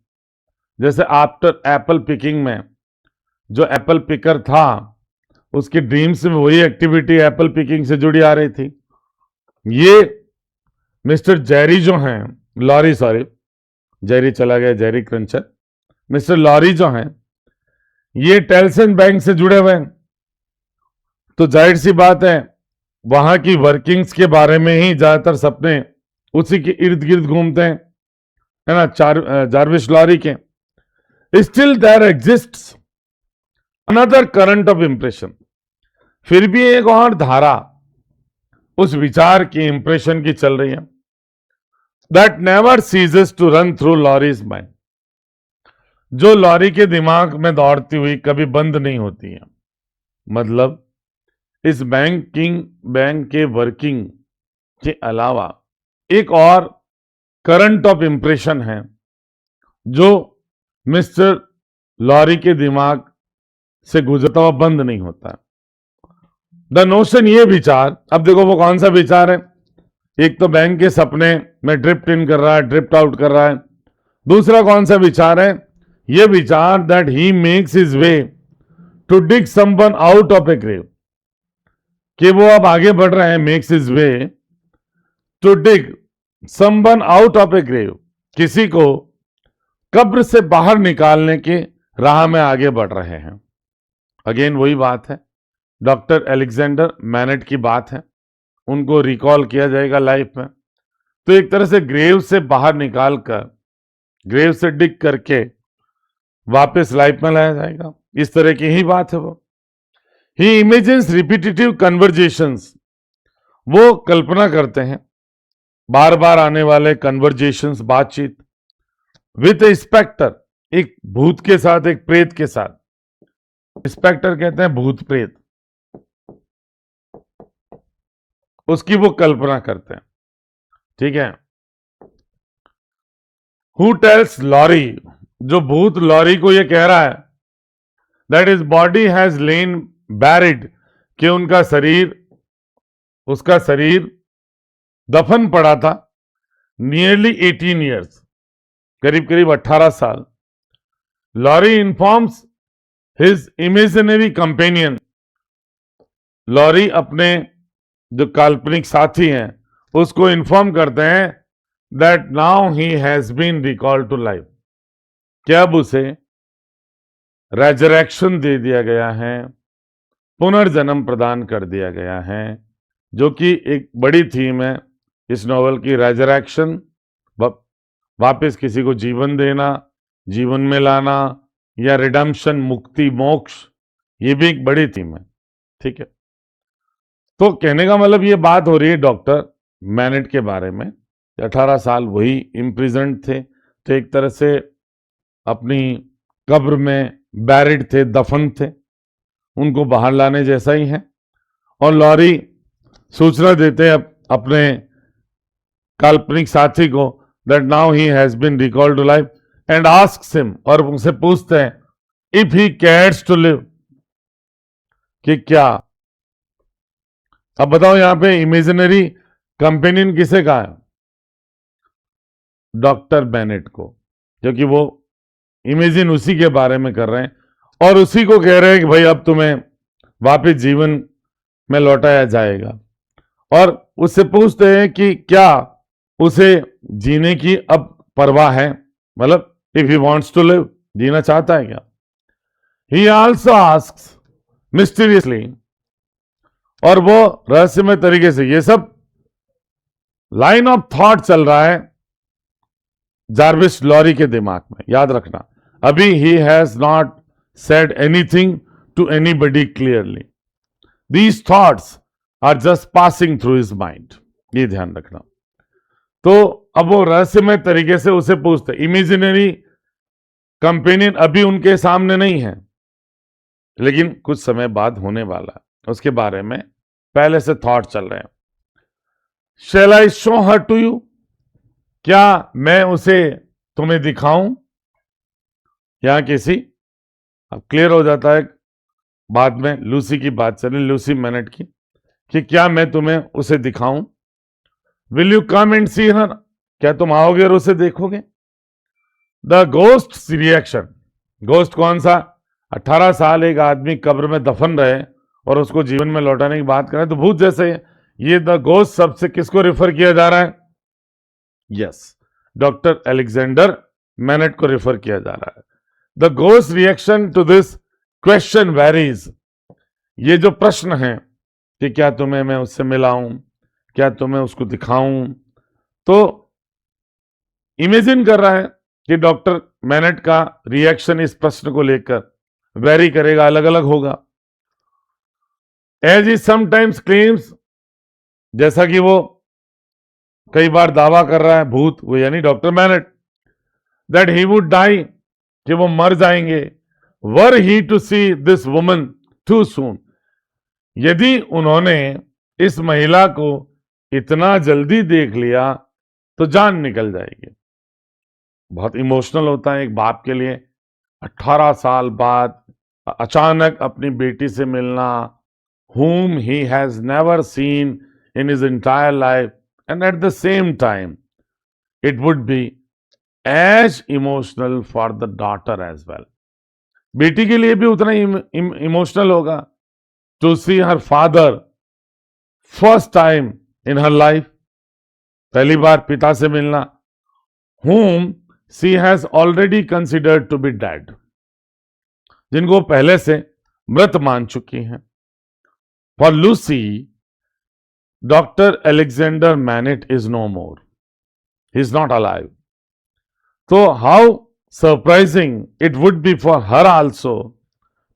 S1: जैसे आफ्टर एप्पल पिकिंग में जो एप्पल पिकर था, उसके ड्रीम्स में वही एक्टिविटी एप्पल पिकिंग से जुड़ी आ रही थी। ये मिस्टर जेरी जो हैं, लॉरी, सॉरी जेरी चला गया, जेरी क्रंचर, मिस्टर लॉरी जो हैं, ये टेल्सन बैंक से जुड़े हुए हैं, तो जाहिर सी बात है वहां की वर्किंग्स के बारे में ही ज्यादातर सपने उसी के इर्द गिर्द घूमते हैं, है ना, जार्विस लॉरी के। Still there exists another current of impression, फिर भी एक और धारा उस विचार की इंप्रेशन की चल रही है, that never ceases to run through Lorry's mind, जो लॉरी के दिमाग में दौड़ती हुई कभी बंद नहीं होती है। मतलब इस बैंक के वर्किंग के अलावा एक और करंट ऑफ इंप्रेशन है जो मिस्टर लॉरी के दिमाग से गुजरता हुआ बंद नहीं होता। द नोशन, ये विचार, अब देखो वो कौन सा विचार है। एक तो बैंक के सपने में ड्रिफ्ट इन कर रहा है, ड्रिफ्ट आउट कर रहा है। दूसरा कौन सा विचार है? ये विचार that he makes his way to dig someone out of a grave, कि वो अब आगे बढ़ रहे हैं, makes his way to dig someone out of a grave, किसी को कब्र से बाहर निकालने के राह में आगे बढ़ रहे हैं। अगेन वही बात है, डॉक्टर अलेक्जेंडर मैनेट की बात है, उनको रिकॉल किया जाएगा लाइफ में, तो एक तरह से ग्रेव से बाहर निकालकर, ग्रेव से डिग करके वापस लाइफ में लाया जाएगा, इस तरह की ही बात है वो। ही इमेजिन्स रिपीटेटिव कन्वर्जेशंस, वो कल्पना करते हैं बार बार आने वाले कन्वर्जेशंस, बातचीत, विथ ए स्पेक्टर, एक भूत के साथ, एक प्रेत के साथ। स्पेक्टर कहते हैं भूत प्रेत, उसकी वो कल्पना करते हैं, ठीक है। हु टेल्स लॉरी, जो भूत लॉरी को ये कह रहा है that is body has lane buried, कि उसका शरीर दफन पड़ा था, नियरली 18 ईयर्स, करीब करीब 18 साल। Lorry informs his imaginary companion, Lorry अपने जो काल्पनिक साथी हैं उसको इन्फॉर्म करते हैं that now he has been recalled to life, कि अब उसे रेजरेक्शन दे दिया गया है, पुनर्जन्म प्रदान कर दिया गया है, जो कि एक बड़ी थीम है इस नॉवल की, रेजरेक्शन, वापस किसी को जीवन देना, जीवन में लाना, या रिडम्पशन, मुक्ति, मोक्ष, ये भी एक बड़ी थीम है, ठीक है। तो कहने का मतलब ये बात हो रही है डॉक्टर मैनेट के बारे में, 18 साल वही इम्प्रिजन्ड थे, तो एक तरह से अपनी कब्र में बैरिड थे, दफन थे, उनको बाहर लाने जैसा ही है। और लॉरी सूचना देते हैं अपने काल्पनिक साथी को that now he has been recalled to life and asks him, और उनसे पूछते हैं if he cares to live, कि क्या, अब बताओ यहां पे इमेजिनरी कंपेनियन किसे कहा है? डॉक्टर बेनेट को, क्योंकि वो इमेजिन उसी के बारे में कर रहे हैं और उसी को कह रहे हैं कि भाई अब तुम्हें वापस जीवन में लौटाया जाएगा। और उससे पूछते हैं कि क्या उसे जीने की अब परवाह है, मतलब if he wants to live, जीना चाहता है क्या? ही आल्सो आस्क्स मिस्टीरियसली, और वो रहस्यमय तरीके से, ये सब लाइन ऑफ थॉट चल रहा है जार्विस लॉरी के दिमाग में, याद रखना। अभी he has not said anything to anybody clearly, these thoughts are just passing through his mind, ये ध्यान रखना। तो अब वो रहस्यमय तरीके से उसे पूछते, इमेजिनरी कंपेनियन अभी उनके सामने नहीं है, लेकिन कुछ समय बाद होने वाला है, उसके बारे में पहले से थॉट चल रहे हैं। Shall I show her to you, क्या मैं उसे तुम्हें दिखाऊं? यहां किसी, अब क्लियर हो जाता है बाद में, लूसी की बात चले, लूसी मैनेट की, कि क्या मैं तुम्हें उसे दिखाऊं? विल यू कम एंड सी हर, क्या तुम आओगे और उसे देखोगे? द गोस्ट रिएक्शन, गोस्ट कौन सा? 18 साल एक आदमी कब्र में दफन रहे और उसको जीवन में लौटाने की बात करें तो भूत जैसे ही है। ये द गोस्ट शब्द से किसको रेफर किया जा रहा है? यस, डॉक्टर अलेक्जेंडर मैनेट को रेफर किया जा रहा है। The ghost reaction to this question varies. ये जो प्रश्न है कि क्या तुम्हें मैं उससे मिलाऊं, क्या तुम्हें उसको दिखाऊं, तो इमेजिन कर रहा है कि डॉक्टर मैनेट का रिएक्शन इस प्रश्न को लेकर वेरी करेगा, अलग अलग होगा। एज ही समटाइम्स क्लेम्स, जैसा कि वो कई बार दावा कर रहा है, भूत वो यानी doctor Manette, that he would die, कि वो मर जाएंगे, were he to see this woman too soon, यदि उन्होंने इस महिला को इतना जल्दी देख लिया तो जान निकल जाएगी। बहुत इमोशनल होता है एक बाप के लिए 18 साल बाद अचानक अपनी बेटी से मिलना, whom he has never seen in his entire life, and at the same time it would be as emotional for the daughter as well. बेटी के लिए भी उतना ही इमोशनल होगा to see her father first time in her life, पहली बार पिता से मिलना, whom she has already considered to be dead, जिनको पहले से मृत मान चुकी हैं। For Lucy, Dr. Alexander Manet is no more. He is not alive. So how surprising it would be for her also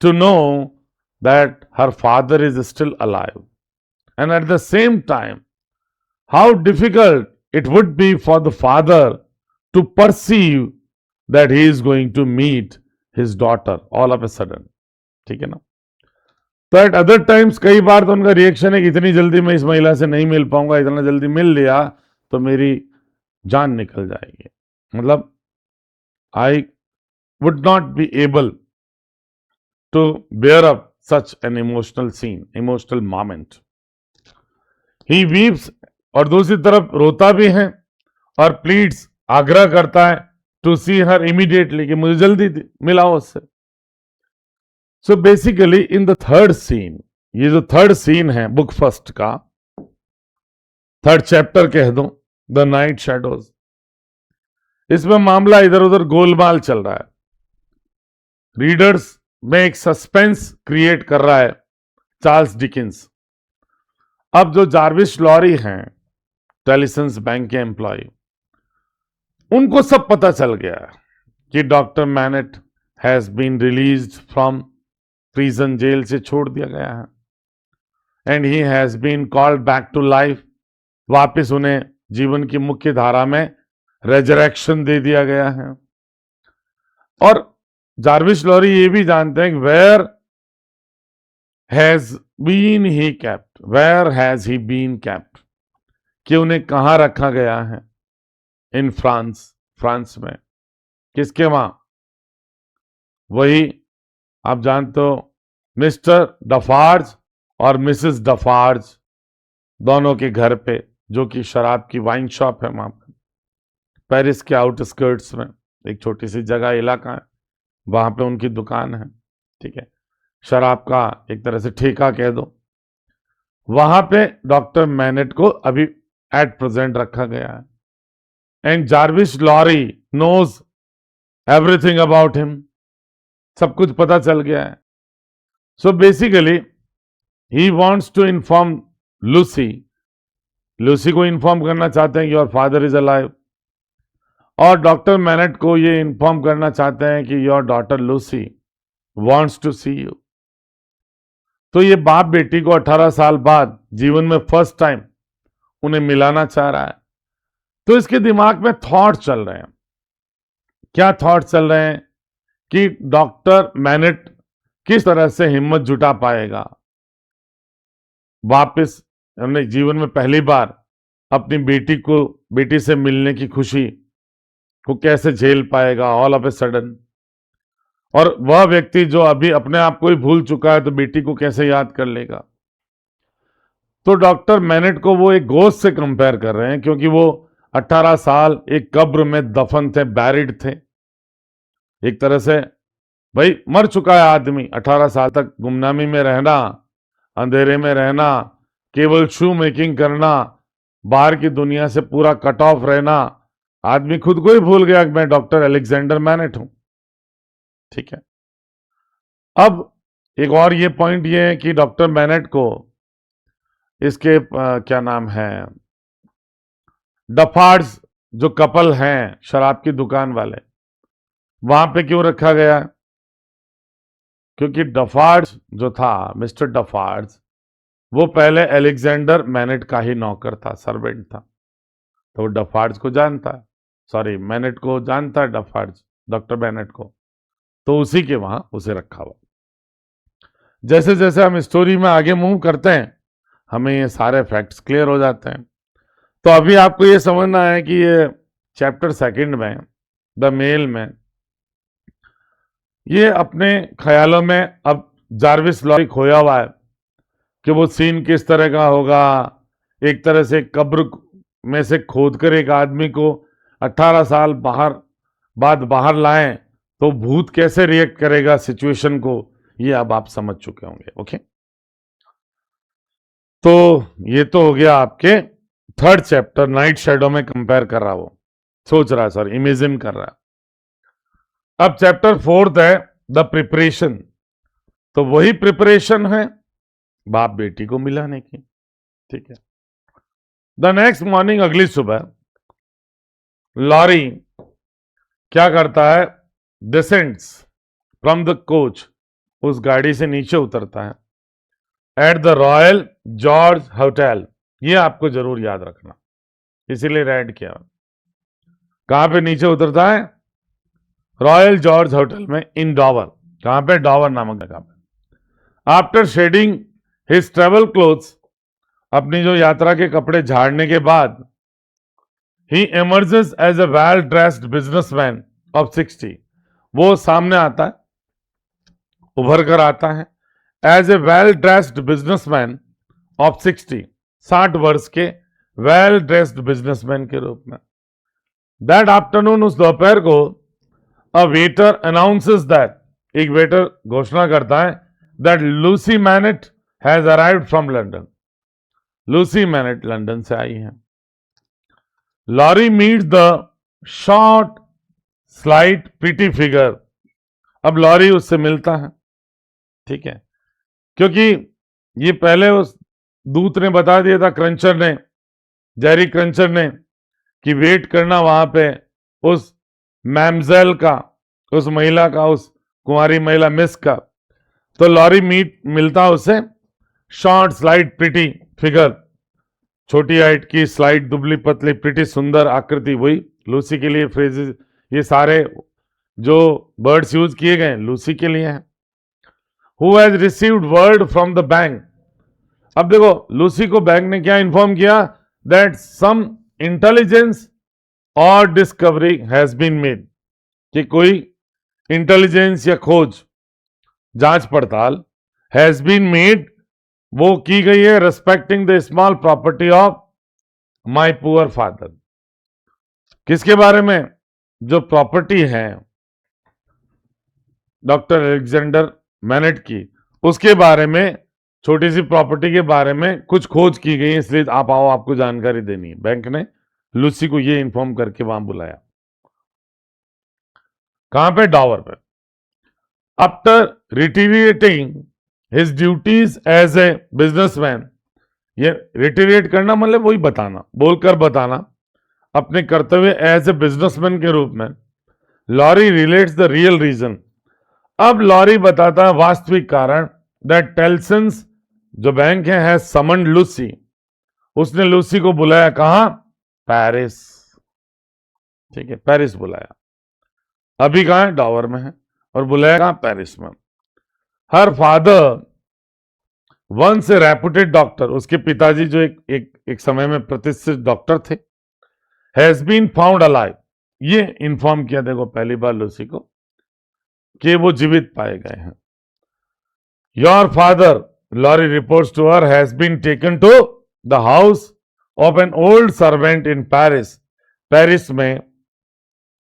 S1: to know that her father is still alive. And at the same time, how difficult it would be for the father to perceive that he is going to meet his daughter all of a sudden. ठीक है ना? तो eight other times कई बार तो उनका reaction है कि इतनी जल्दी मैं इस महिला से नहीं मिल पाऊंगा, इतना जल्दी मिल लिया तो मेरी जान निकल जाएगी, मतलब I would not be able to bear up such an emotional scene, emotional moment. He weeps, और दूसरी तरफ रोता भी है और प्लीड्स, आग्रह करता है टू सी हर इमीडिएटली, कि मुझे जल्दी मिलाओ उससे। So basically in the third scene, ये जो थर्ड सीन है बुक फर्स्ट का, थर्ड चैप्टर कह दो, द नाइट शैडोज, इसमें मामला इधर उधर गोलमाल चल रहा है। रीडर्स में एक सस्पेंस क्रिएट कर रहा है चार्ल्स डिकिंस। अब जो जार्विस लॉरी हैं, टेलिसंस बैंक के एम्प्लॉय, उनको सब पता चल गया कि doctor Manette has been released from prison, जेल से छोड़ दिया गया है, and he has been called back to life, वापस उन्हें जीवन की मुख्य धारा में रेजरेक्शन दे दिया गया है। और जार्विस लॉरी ये भी जानते हैं कि where has been he kept, where has he been kept, कि उन्हें कहां रखा गया है। इन फ्रांस, फ्रांस में, किसके वहां? वही आप जानते हो मिस्टर डफार्ज और मिसेस डफार्ज दोनों के घर पे, जो कि शराब की वाइन शॉप है वहां पर, पेरिस के आउटस्कर्ट्स में एक छोटी सी जगह, इलाका है, वहां पे उनकी दुकान है। ठीक है, शराब का एक तरह से ठेका कह दो। वहां पे डॉक्टर मैनेट को अभी एट प्रेजेंट रखा गया है, and Jarvis Lorry knows everything about him, सब कुछ पता चल गया है। So basically he wants to inform Lucy, Lucy को इन्फॉर्म करना चाहते हैं कि योर फादर इज अलाइव, और डॉक्टर मैनेट को ये इन्फॉर्म करना चाहते हैं कि your daughter Lucy wants to see you. तो ये बाप बेटी को 18 साल बाद जीवन में फर्स्ट टाइम उन्हें मिलाना चाह रहा है। तो इसके दिमाग में थॉट चल रहे हैं। क्या थॉट चल रहे हैं? कि डॉक्टर मैनेट किस तरह से हिम्मत जुटा पाएगा, वापस हमने जीवन में पहली बार अपनी बेटी से मिलने की खुशी को कैसे झेल पाएगा ऑल ऑफ ए सडन, और वह व्यक्ति जो अभी अपने आप को ही भूल चुका है तो बेटी को कैसे याद कर लेगा। तो डॉक्टर मैनेट को वो एक गोस्ट से कंपेयर कर रहे हैं, क्योंकि वो 18 साल एक कब्र में दफन थे, बैरिड थे। एक तरह से भाई मर चुका है आदमी। 18 साल तक गुमनामी में रहना, अंधेरे में रहना, केवल शू मेकिंग करना, बाहर की दुनिया से पूरा कट ऑफ रहना। आदमी खुद को ही भूल गया कि मैं डॉक्टर अलेक्जेंडर मैनेट हूं। ठीक है, अब एक और ये पॉइंट ये है कि डॉक्टर मैनेट को इसके क्या नाम है, डफार्ड्स जो कपल हैं शराब की दुकान वाले, वहां पे क्यों रखा गया? क्योंकि डफार्ड्स जो था, मिस्टर डफार्ड्स, वो पहले अलेक्जेंडर मैनेट का ही नौकर था, सर्वेंट था। तो वो डफार्ड्स को जानता है, सॉरी मैनेट को जानता है डफार्ड्स, डॉक्टर मैनेट को, तो उसी के वहां उसे रखा हुआ। जैसे जैसे हम स्टोरी में आगे मूव करते हैं हमें ये सारे फैक्ट्स क्लियर हो जाते हैं। तो अभी आपको ये समझना है कि ये चैप्टर सेकंड में, द मेल में, ये अपने ख्यालों में अब जार्विस लॉरी खोया हुआ है कि वो सीन किस तरह का होगा। एक तरह से कब्र में से खोदकर एक आदमी को 18 साल बाद बाहर लाएं तो भूत कैसे रिएक्ट करेगा सिचुएशन को, ये अब आप समझ चुके होंगे। ओके, तो ये तो हो गया आपके थर्ड चैप्टर, नाइट शैडो में कंपेयर कर रहा, वो सोच रहा है, सॉरी इमेजिन कर रहा है। अब चैप्टर फोर्थ है द प्रिपरेशन। तो वही प्रिपरेशन है बाप बेटी को मिलाने की। ठीक है, द नेक्स्ट मॉर्निंग, अगली सुबह, लॉरी क्या करता है, डिसेंड्स फ्रॉम द कोच, उस गाड़ी से नीचे उतरता है at the royal George hotel. ये आपको जरूर याद रखना, इसीलिए रेड किया। कहां पे नीचे उतरता है? रॉयल जॉर्ज होटल में, इन डॉवर। कहां पे? डॉवर नामक जगह पे। After shedding his travel clothes, अपनी जो यात्रा के कपड़े झाड़ने के बाद, he emerges as a well dressed businessman of 60। वो सामने आता है, उभर कर आता है as a well dressed businessman of 60, 60 वर्ष के वेल ड्रेस्ड बिजनेसमैन के रूप में। दैट आफ्टरनून, उस दोपहर को, अ वेटर अनाउंसेस दैट, एक वेटर घोषणा करता है that Lucy Manette has arrived from London. Lucy Manette London से आई है। Lorry meets the short slight pretty figure. अब लॉरी उससे मिलता है, ठीक है, क्योंकि ये पहले उस दूत ने बता दिया था, क्रंचर ने, जेरी क्रंचर ने, कि वेट करना वहां पे उस मैमजेल का, उस महिला का, उस कुंवारी महिला मिस का। तो लॉरी मिलता उसे, शॉर्ट स्लाइट प्रिटी फिगर, छोटी हाइट की, स्लाइट, दुबली पतली, प्रिटी सुंदर आकृति। वही लूसी के लिए फ्रेजेस, ये सारे जो वर्ड्स यूज किए गए लूसी के लिए हैं। Who has received word from the bank. अब देखो, लूसी को बैंक ने क्या इंफॉर्म किया, दैट सम इंटेलिजेंस और डिस्कवरी हैज बीन मेड, कि कोई इंटेलिजेंस या खोज, जांच पड़ताल, हैज बीन मेड, वो की गई है, respecting the small property of my poor father. किसके बारे में? जो प्रॉपर्टी है डॉक्टर अलेक्जेंडर मैनेट की, उसके बारे में, छोटी सी प्रॉपर्टी के बारे में कुछ खोज की गई है, इसलिए आप आओ, आपको जानकारी देनी है। बैंक ने लूसी को ये इंफॉर्म करके वहां बुलाया। कहां पे? डॉवर पे। After reiterating his duties as a businessman, ये रिटीरिएट करना मतलब वही बताना, बोलकर बताना अपने कर्तव्य एज ए बिजनेसमैन के रूप में। Lorry relates the real reason. अब लॉरी बताता है वास्तविक कारण, दैट टेल्सन्स, जो बैंक है समन लूसी, उसने लूसी को बुलाया। कहां? पेरिस। ठीक है, पेरिस बुलाया। अभी कहां है? डॉवर में है, और बुलाया कहां? पेरिस में। Her father once a reputed doctor, उसके पिताजी जो एक समय में प्रतिष्ठित डॉक्टर थे, हैज बीन फाउंड अलाइव, ये इंफॉर्म किया, देखो पहली बार लूसी को, कि वो जीवित पाए गए हैं। Your father, Lorry reports to her, has been taken to the house of an old servant in Paris, Paris में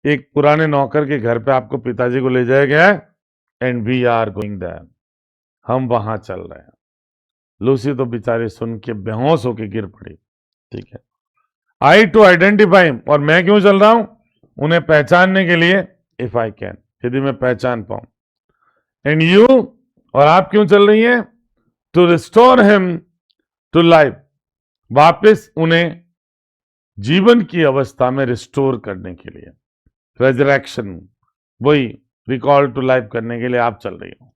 S1: एक पुराने नौकर के घर पे आपको पिताजी को ले जाया गया है, and we are going there, हम वहां चल रहे हैं। लूसी तो बेचारी सुन के बेहोश होके गिर पड़ी। ठीक है, आई टू आइडेंटिफाई, और मैं क्यों चल रहा हूं? उन्हें पहचानने के लिए, इफ आई कैन, यदि मैं पहचान पाऊं। एंड यू, और आप क्यों चल रही हैं? To restore him to life, वापस उन्हें जीवन की अवस्था में रिस्टोर करने के लिए, रेजरेक्शन, वही रिकॉल टू लाइफ करने के लिए आप चल रही हो।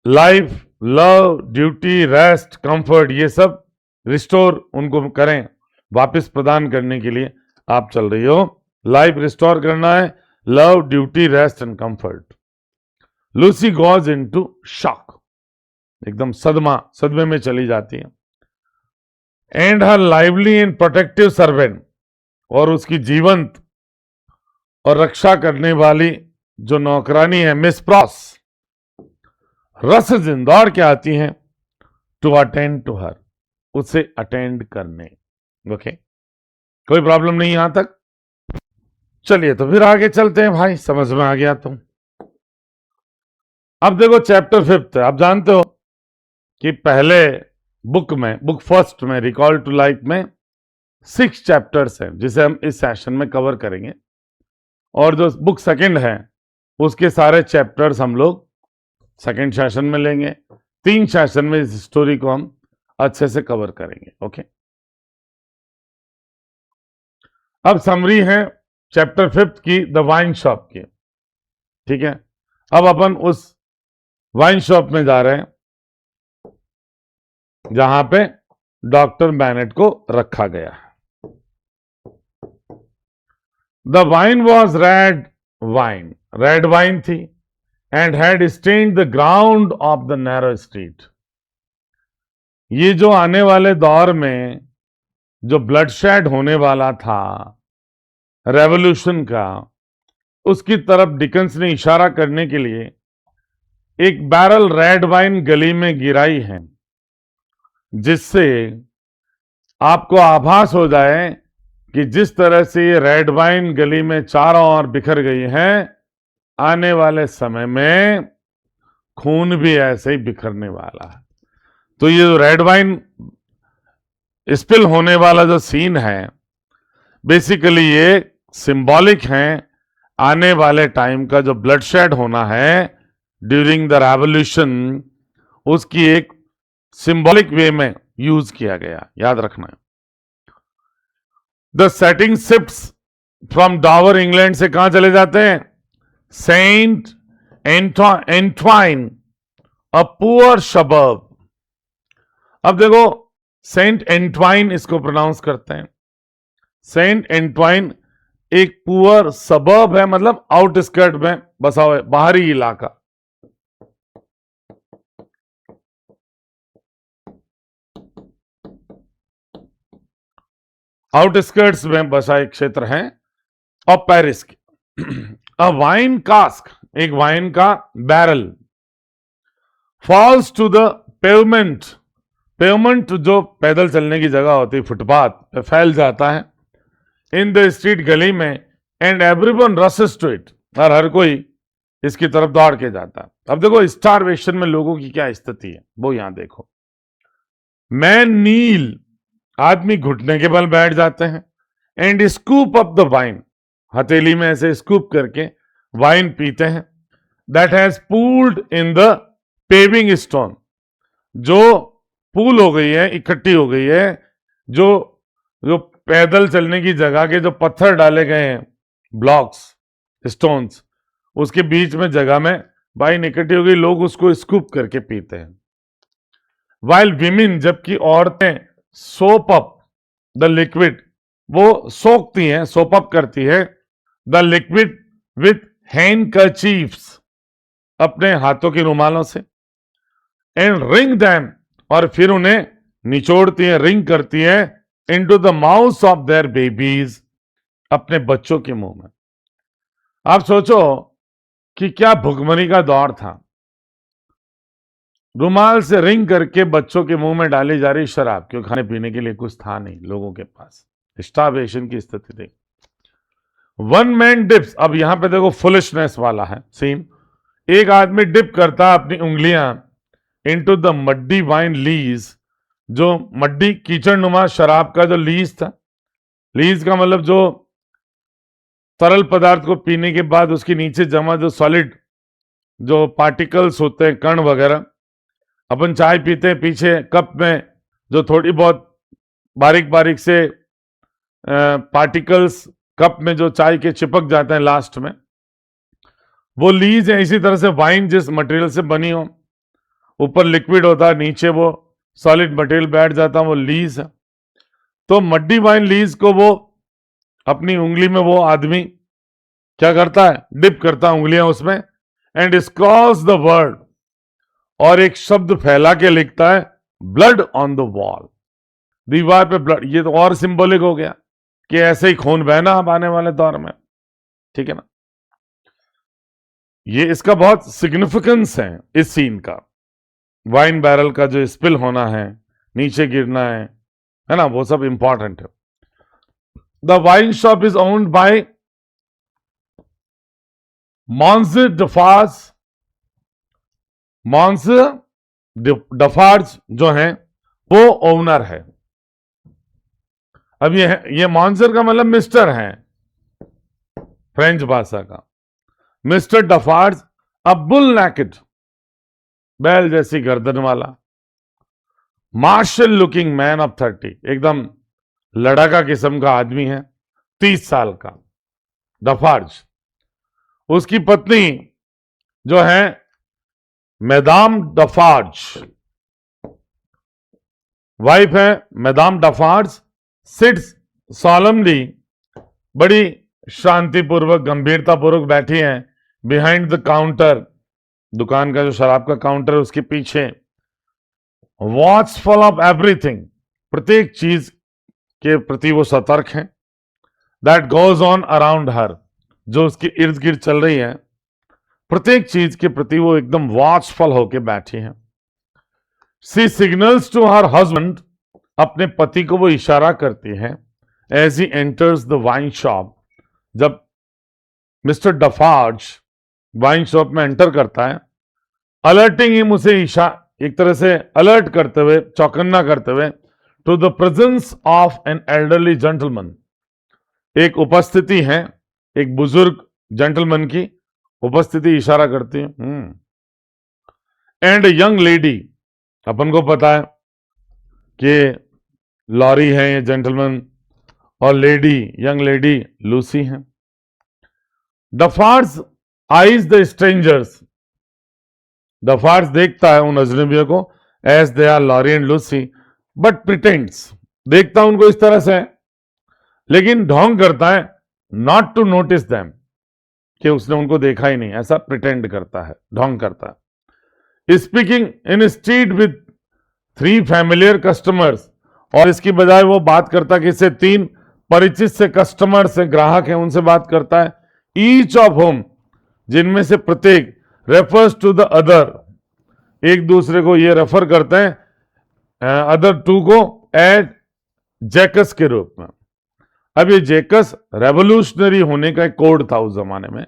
S1: Life, love, duty, rest, comfort, ये सब रिस्टोर उनको करें, वापस प्रदान करने के लिए आप चल रही हो। लाइफ रिस्टोर करना है, love, duty, rest and comfort. Lucy goes into shock, एकदम सदमे में चली जाती है। And her lively and protective servant, और उसकी जीवंत और रक्षा करने वाली जो नौकरानी है मिस प्रॉस, रस दौड़ के आती हैं टू अटेंड टू हर, उसे अटेंड करने। ओके, कोई प्रॉब्लम नहीं यहां तक? चलिए तो फिर आगे चलते हैं भाई, समझ में आ गया तो। अब देखो चैप्टर 5 है। आप जानते हो कि पहले बुक फर्स्ट में, रिकॉल टू लाइफ में 6 चैप्टर्स हैं जिसे हम इस सेशन में कवर करेंगे, और जो बुक सेकंड है उसके सारे चैप्टर्स हम लोग सेकंड सेशन में लेंगे। 3 सेशन में इस स्टोरी को हम अच्छे से कवर करेंगे। ओके, अब समरी है चैप्टर 5 की, द वाइन शॉप की। ठीक है, अब अपन उस वाइन शॉप में जा रहे हैं जहां पे डॉक्टर बैनेट को रखा गया है। The wine was red wine थी, and had stained the ground of the narrow street. ये जो आने वाले दौर में जो ब्लडशेड होने वाला था रेवोल्यूशन का, उसकी तरफ डिकन्स ने इशारा करने के लिए एक बैरल रेड वाइन गली में गिराई है, जिससे आपको आभास हो जाए कि जिस तरह से ये रेड वाइन गली में चारों ओर बिखर गई है, आने वाले समय में खून भी ऐसे ही बिखरने वाला है। तो ये जो रेड वाइन स्पिल होने वाला जो सीन है, बेसिकली ये सिंबॉलिक है आने वाले टाइम का जो ब्लडशेड होना है ड्यूरिंग द रेवोल्यूशन, उसकी एक सिंबॉलिक वे में यूज किया गया, याद रखना है। The setting shifts from Dover, England से कहां चले जाते हैं? Saint Antoine, a poor suburb. अब देखो, सेंट एंट्वाइन इसको प्रोनाउंस करते हैं। सेंट एंट्वाइन एक पुअर सबर्ब है, मतलब आउटस्कर्ट में बसा हुआ बाहरी इलाका। आउटस्कर्ट्स में बसा एक क्षेत्र है और पेरिस के। अ वाइन कास्क, एक वाइन का barrel, falls to the pavement, pavement जो पैदल चलने की जगह होती है, फुटपाथ पे फैल जाता है, इन द स्ट्रीट, गली में, and everyone rushes to it, और हर कोई इसकी तरफ दौड़ के जाता है। अब देखो स्टारवेशन में लोगों की क्या स्थिति है वो यहां देखो। मैन नील, आदमी घुटने के बल बैठ जाते हैं, and scoop up the wine, हथेली में ऐसे स्कूप करके वाइन पीते हैं, that has pooled in the paving stone, जो पूल हो गई है, इकट्ठी हो गई है, जो जो पैदल चलने की जगह के जो पत्थर डाले गए हैं, ब्लॉक्स, स्टोन्स, उसके बीच में जगह में वाइन इकट्ठी हो गई, लोग उसको स्कूप करके पीते हैं। वाइल विमेन, जबकि औरतें सोप अप द लिक्विड, वो सोखती हैं, सोप अप करती है, द लिक्विड विथ हैंडकरचीफ्स, अपने हाथों के रुमालों से, एंड रिंग देम, और फिर उन्हें निचोड़ती है, रिंग करती है, into the mouth of their babies, अपने बच्चों के मुंह में। आप सोचो कि क्या भुखमरी का दौर था, रुमाल से रिंग करके बच्चों के मुंह में डाली जा रही शराब, क्यों खाने पीने के लिए कुछ था नहीं लोगों के पास। स्टारवेशन की स्थिति थी। वन मैन डिप्स, अब यहां पे देखो फुलिशनेस वाला है सीन। एक आदमी डिप करता है अपनी उंगलियां into the muddy wine lease, जो मड्डी कीचड़ नुमा शराब का जो लीज था, लीज का मतलब जो तरल पदार्थ को पीने के बाद उसके नीचे जमा जो सॉलिड जो पार्टिकल्स होते हैं, कण वगैरह, अपन चाय पीते हैं पीछे कप में जो थोड़ी बहुत बारीक बारीक से पार्टिकल्स कप में जो चाय के चिपक जाते हैं लास्ट में, वो लीज है। इसी तरह से वाइन जिस मटेरियल से बनी हो, ऊपर लिक्विड होता है, नीचे वो सॉलिड मटेरियल बैठ जाता है, वो लीज है। तो मड्डी वाइन लीज को वो अपनी उंगली में वो आदमी क्या करता है, डिप करता है उंगलियां उसमें, एंड स्क्रॉल्स द वर्ड, और एक शब्द फैला के लिखता है ब्लड ऑन द वॉल, दीवार पे ब्लड। ये तो और सिंबॉलिक हो गया कि ऐसे ही खून बहना अब आने वाले दौर में, ठीक है ना। ये इसका बहुत सिग्निफिकेंस है इस सीन का। वाइन बैरल का जो स्पिल होना है, नीचे गिरना है ना, वो सब इंपॉर्टेंट है। The wine shop is owned by Monsieur Defarge. Monsieur Defarge जो है वो ओनर है। अब ये मॉन्सर का मतलब मिस्टर है फ्रेंच भाषा का। मिस्टर डफार्ज, अ बुल नेकेड, बैल जैसी गर्दन वाला, मार्शल लुकिंग मैन ऑफ 30, एकदम लड़ाका किस्म का आदमी है, 30 साल का डफार्ज। उसकी पत्नी जो है मैदाम डफार्ज, वाइफ है मैदाम डफार्ज, सिट्स सॉलमली, बड़ी शांतिपूर्वक गंभीरतापूर्वक बैठी हैं, बिहाइंड द काउंटर, दुकान का जो शराब का काउंटर है उसके पीछे, वॉचफुल ऑफ एवरीथिंग, प्रत्येक चीज के प्रति वो सतर्क हैं, दैट गोज ऑन अराउंड हर, जो उसके इर्द गिर्द चल रही है, प्रत्येक चीज के प्रति वो एकदम वॉचफुल होके बैठी हैं। She signals to her husband, अपने पति को वो इशारा करती है, as he enters the wine shop, जब मिस्टर डफार्ज वाइन शॉप में एंटर करता है, अलर्टिंग हिम, उसे एक तरह से अलर्ट करते हुए, चौकन्ना करते हुए, to the presence of an elderly gentleman, एक उपस्थिति है, एक बुजुर्ग जेंटलमैन की उपस्थिति इशारा करती है। एंड यंग लेडी, अपन को पता है कि लॉरी है ये जेंटलमैन, और लेडी, यंग लेडी लूसी है। Defarge eyes the strangers, Defarge देखता है उन अजनबियों को, as they are Lorry and Lucy, but pretends, देखता है उनको इस तरह से, लेकिन ढोंग करता है, नॉट टू नोटिस देम, कि उसने उनको देखा ही नहीं, ऐसा प्रिटेंड करता है, ढोंग करता है। Speaking in street with 3 familiar customers, और इसकी बजाय वो बात करता कि इससे 3 परिचित से कस्टमर से, ग्राहक हैं, उनसे बात करता है। ईच ऑफ होम, जिनमें से प्रत्येक, रेफर्स टू द अदर, एक दूसरे को ये रेफर करते हैं अदर टू को एज जैकस के रूप में। अब ये जैकस रेवोल्यूशनरी होने का एक कोड था उस जमाने में,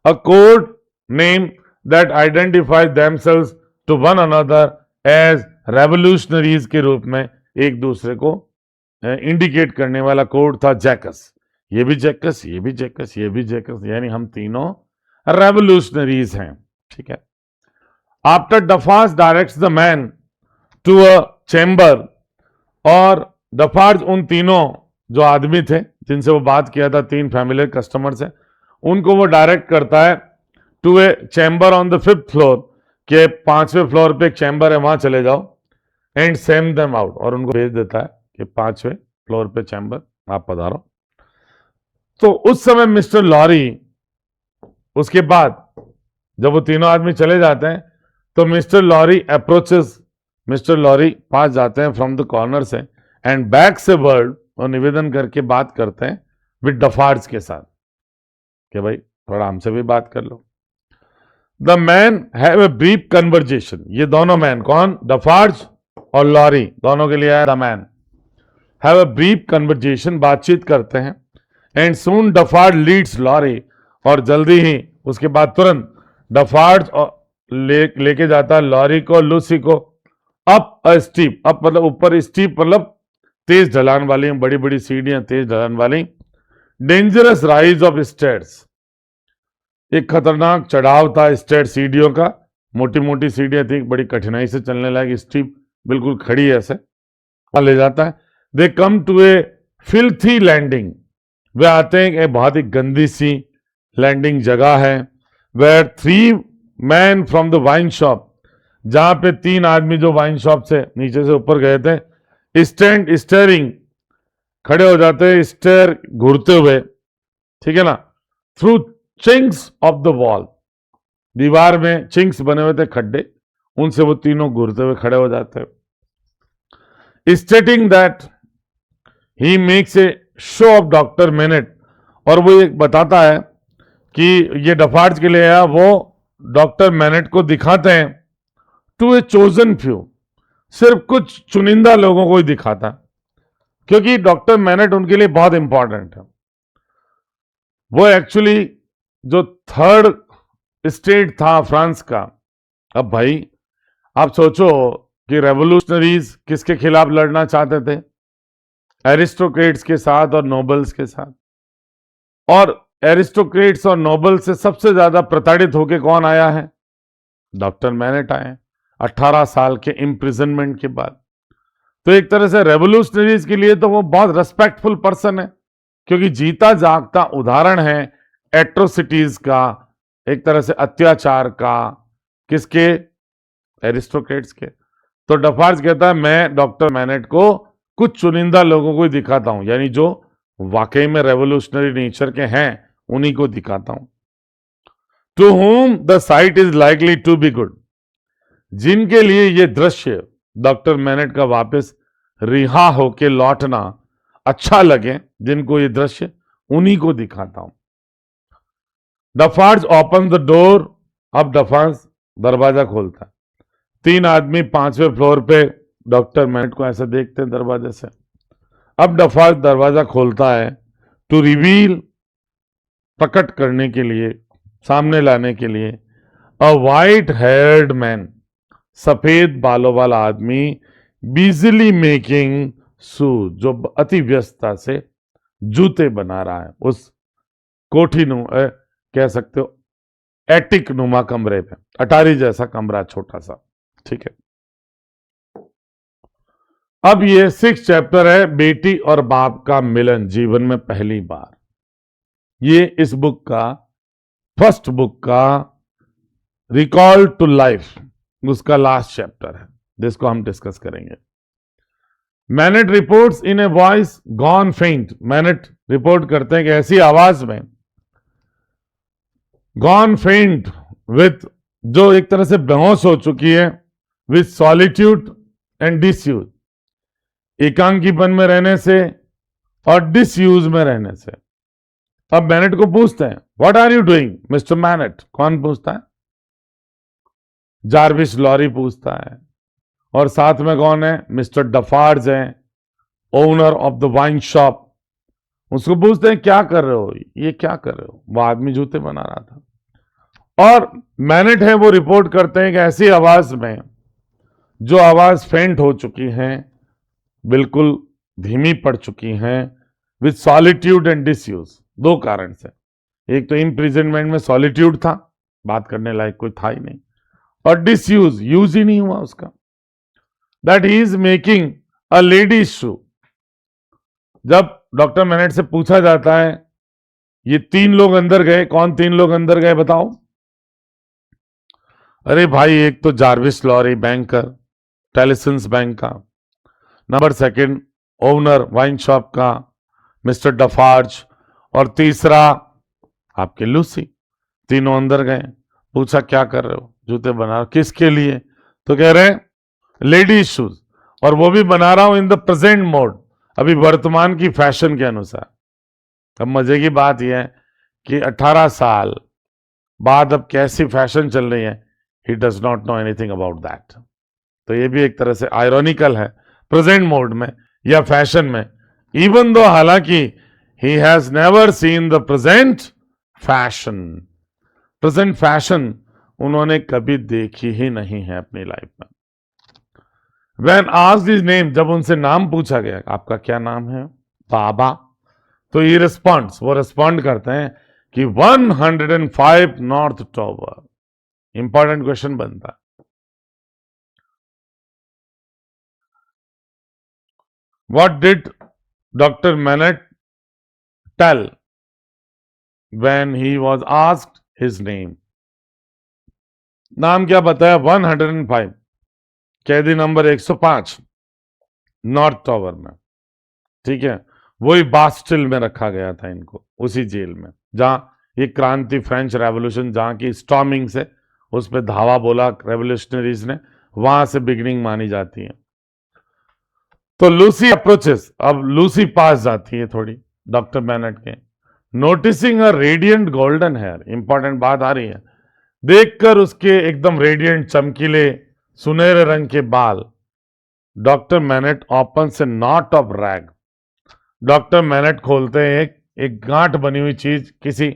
S1: a code name that identifies themselves to one another as revolutionaries के रूप में एक दूसरे को इंडिकेट करने वाला कोड था जैकस। ये भी जैकस, ये भी जैकस, ये भी जैकस, यानी हम तीनों रेवोल्यूशनरीज हैं, ठीक है। After Defarge directs the man to a chamber, और डफार्ज उन तीनों जो आदमी थे जिनसे वो बात किया था, 3 फैमिली कस्टमर से, उनको वो डायरेक्ट करता है to a chamber on the 5th floor, के 5वें फ्लोर पे एक चैम्बर है, वहां चले जाओ, एंड सेंड देम आउट, और उनको भेज देता है कि 5वें फ्लोर पे चैम्बर, आप पधारो। तो उस समय मिस्टर लॉरी, उसके बाद जब वो तीनों आदमी चले जाते हैं, तो Mister Lorry approaches, Mister Lorry पास जाते हैं फ्रॉम द कॉर्नर से, एंड बैक से वर्ड, और निवेदन करके बात करते हैं विद डफार्ज के साथ कि भाई थोड़ा हमसे भी बात कर लो। The man have a brief conversation, ये दोनों मैन, कौन, डफार्ज और लॉरी, दोनों के लिए है the man, have a brief conversation, बातचीत करते हैं। एंड सून डफार्ड लीड्स लॉरी, और जल्दी ही उसके बाद तुरंत डफार्ड लेके जाता है लॉरी को, लूसी को अप अ स्टीप, अप मतलब ऊपर, स्टीप मतलब तेज ढलान वाली, बड़ी बड़ी सीढ़ियां तेज ढलान वाली, डेंजरस राइज ऑफ स्टेयर्स, एक खतरनाक चढ़ाव था स्टेयर सीढ़ियों का, मोटी मोटी सीढ़ियां थी, बड़ी कठिनाई से चलने लायक, स्टीप बिल्कुल खड़ी है ऐसे, ले जाता है। They come to a filthy landing, वे आते हैं एक बहुत ही गंदी सी लैंडिंग जगह है। Where 3 man from the wine shop, जहां पे 3 आदमी जो वाइन शॉप से नीचे से ऊपर गए थे, स्टैंड स्टेयरिंग, खड़े हो जाते हैं, स्टेयर घूरते हुए, ठीक है ना, through chinks of the wall, दीवार में चिंक्स बने हुए थे, खड्डे, उनसे वो तीनों घूरते हुए खड़े हो जाते हैं। Stating that he makes a show off doctor mainnet, और वो एक बताता है कि ये डफार्ज के लिए आया, वो डॉक्टर मेनेट को दिखाते हैं, टू ए चोजन फ्यू, सिर्फ कुछ चुनिंदा लोगों को ही दिखाता, क्योंकि डॉक्टर मेनेट उनके लिए बहुत इंपॉर्टेंट है। वो एक्चुअली जो थर्ड स्टेट था फ्रांस का। अब भाई आप सोचो कि रेवोल्यूशनरीज किसके खिलाफ लड़ना चाहते थे, एरिस्टोक्रेट्स के साथ और नोबल्स के साथ, और एरिस्टोक्रेट्स और नोबल से सबसे ज्यादा प्रताड़ित होकर कौन आया है, डॉक्टर मेनेट आए 18 साल के इम्प्रिजनमेंट के बाद। तो एक तरह से रेवोल्यूशनरीज के लिए तो वो बहुत रेस्पेक्टफुल पर्सन है, क्योंकि जीता जागता उदाहरण है एट्रोसिटीज का, एक तरह से अत्याचार का, किसके, एरिस्टोक्रेट्स के। तो डफार्ज कहता है मैं डॉक्टर मेनेट को कुछ चुनिंदा लोगों को ही दिखाता हूं, यानी जो वाकई में रेवोल्यूशनरी नेचर के हैं उन्हीं को दिखाता हूं। To home the site is likely to be good, जिनके लिए ये दृश्य डॉक्टर मेनेट का वापस रिहा होके लौटना अच्छा लगे, जिनको ये दृश्य, उन्हीं को दिखाता हूं। डफार्ज ओपन द डोर, अब डफार्ज दरवाजा खोलता है। 3 आदमी 5वें फ्लोर पे डॉक्टर मेनेट को ऐसे देखते हैं दरवाजे से। अब डफार्ज दरवाजा खोलता है, टू रिवील, प्रकट करने के लिए, सामने लाने के लिए, अ वाइट हेयर्ड मैन, सफेद बालों वाला आदमी, बिजली मेकिंग शूज, जो अति व्यस्तता से जूते बना रहा है उस कोठी कह सकते हो एटिक नुमा कमरे पे, अटारी जैसा कमरा छोटा सा, ठीक है। अब ये 6 चैप्टर है, बेटी और बाप का मिलन जीवन में पहली बार। ये इस बुक का, फर्स्ट बुक का रिकॉल टू लाइफ, उसका लास्ट चैप्टर है, जिसको हम डिस्कस करेंगे। MANET reports in a voice gone फेंट, मैनेट रिपोर्ट करते हैं कि ऐसी आवाज में, गॉन फेंट विथ, जो एक तरह से बेहोश हो चुकी है, विथ सॉलिट्यूड एंड डिसयूज, एकांकीपन में रहने से और डिसयूज में रहने से। अब मैनेट को पूछते हैं, what are you doing mister Manette? कौन पूछता है? जारविस लॉरी पूछता है, और साथ में कौन है? मिस्टर डफार्ज हैं, owner of the wine shop. उसको पूछते हैं क्या कर रहे हो, ये क्या कर रहे हो? वो आदमी जूते बना रहा था। और मैनेट है, वो रिपोर्ट करते हैं कि ऐसी आवाज में, जो आवाज फेंट हो चुकी है, बिल्कुल धीमी पड़ चुकी हैं, विथ सॉलिट्यूड एंड डिसयूज, 2 कारण से। एक तो इम्प्रिजनमेंट में सॉलिट्यूड था, बात करने लायक कोई था ही नहीं, और डिसयूज, यूज ही नहीं हुआ उसका। That he is making a lady's shoe. जब डॉक्टर मैनेट से पूछा जाता है, ये 3 लोग अंदर गए, कौन 3 लोग अंदर गए बताओ? अरे भाई, एक तो जारविस लॉरी बैंकर, टेलिसन्स बैंक का, नंबर 2 ओनर वाइन शॉप का मिस्टर डफार्ज, और तीसरा आपके लूसी। तीनों अंदर गए, पूछा क्या कर रहे हो? जूते बना रहे हो। किसके लिए? तो कह रहे हैं लेडीज शूज, और वो भी बना रहा हूं इन द प्रेजेंट मोड, अभी वर्तमान की फैशन के अनुसार। अब मजे की बात यह है कि 18 साल बाद अब कैसी फैशन चल रही है, he does not know anything about that. तो ये भी एक तरह से आयरॉनिकल है, प्रेजेंट मोड में या फैशन में, इवन दो हालांकि he has never seen the present fashion उन्होंने कभी देखी ही नहीं है अपनी लाइफ में। When asked his name, जब उनसे नाम पूछा गया आपका क्या नाम है बाबा, तो ये वो रिस्पॉन्ड करते हैं कि 105 नॉर्थ टॉवर। इंपॉर्टेंट क्वेश्चन बनता है, what did doctor Manette tell when he was asked his name? नाम क्या बताया? 105, कैदी नंबर 105 नॉर्थ टॉवर में, ठीक है। वही बास्टिल में रखा गया था इनको, उसी जेल में जहां ये क्रांति, फ्रेंच रेवोल्यूशन जहां की स्टॉर्मिंग से उस पर धावा बोला रेवोल्यूशनरीज ने, वहां से बिगिनिंग मानी जाती है। तो लूसी अप्रोचेस, अब लूसी पास जाती है थोड़ी डॉक्टर मैनेट के, noticing a radiant golden hair. Important बात आ रही है, देखकर उसके एकदम रेडियंट चमकीले सुनहरे रंग के बाल, doctor MANET opens A not of rag. Doctor MANET खोलते हैं एक गांठ बनी हुई चीज, किसी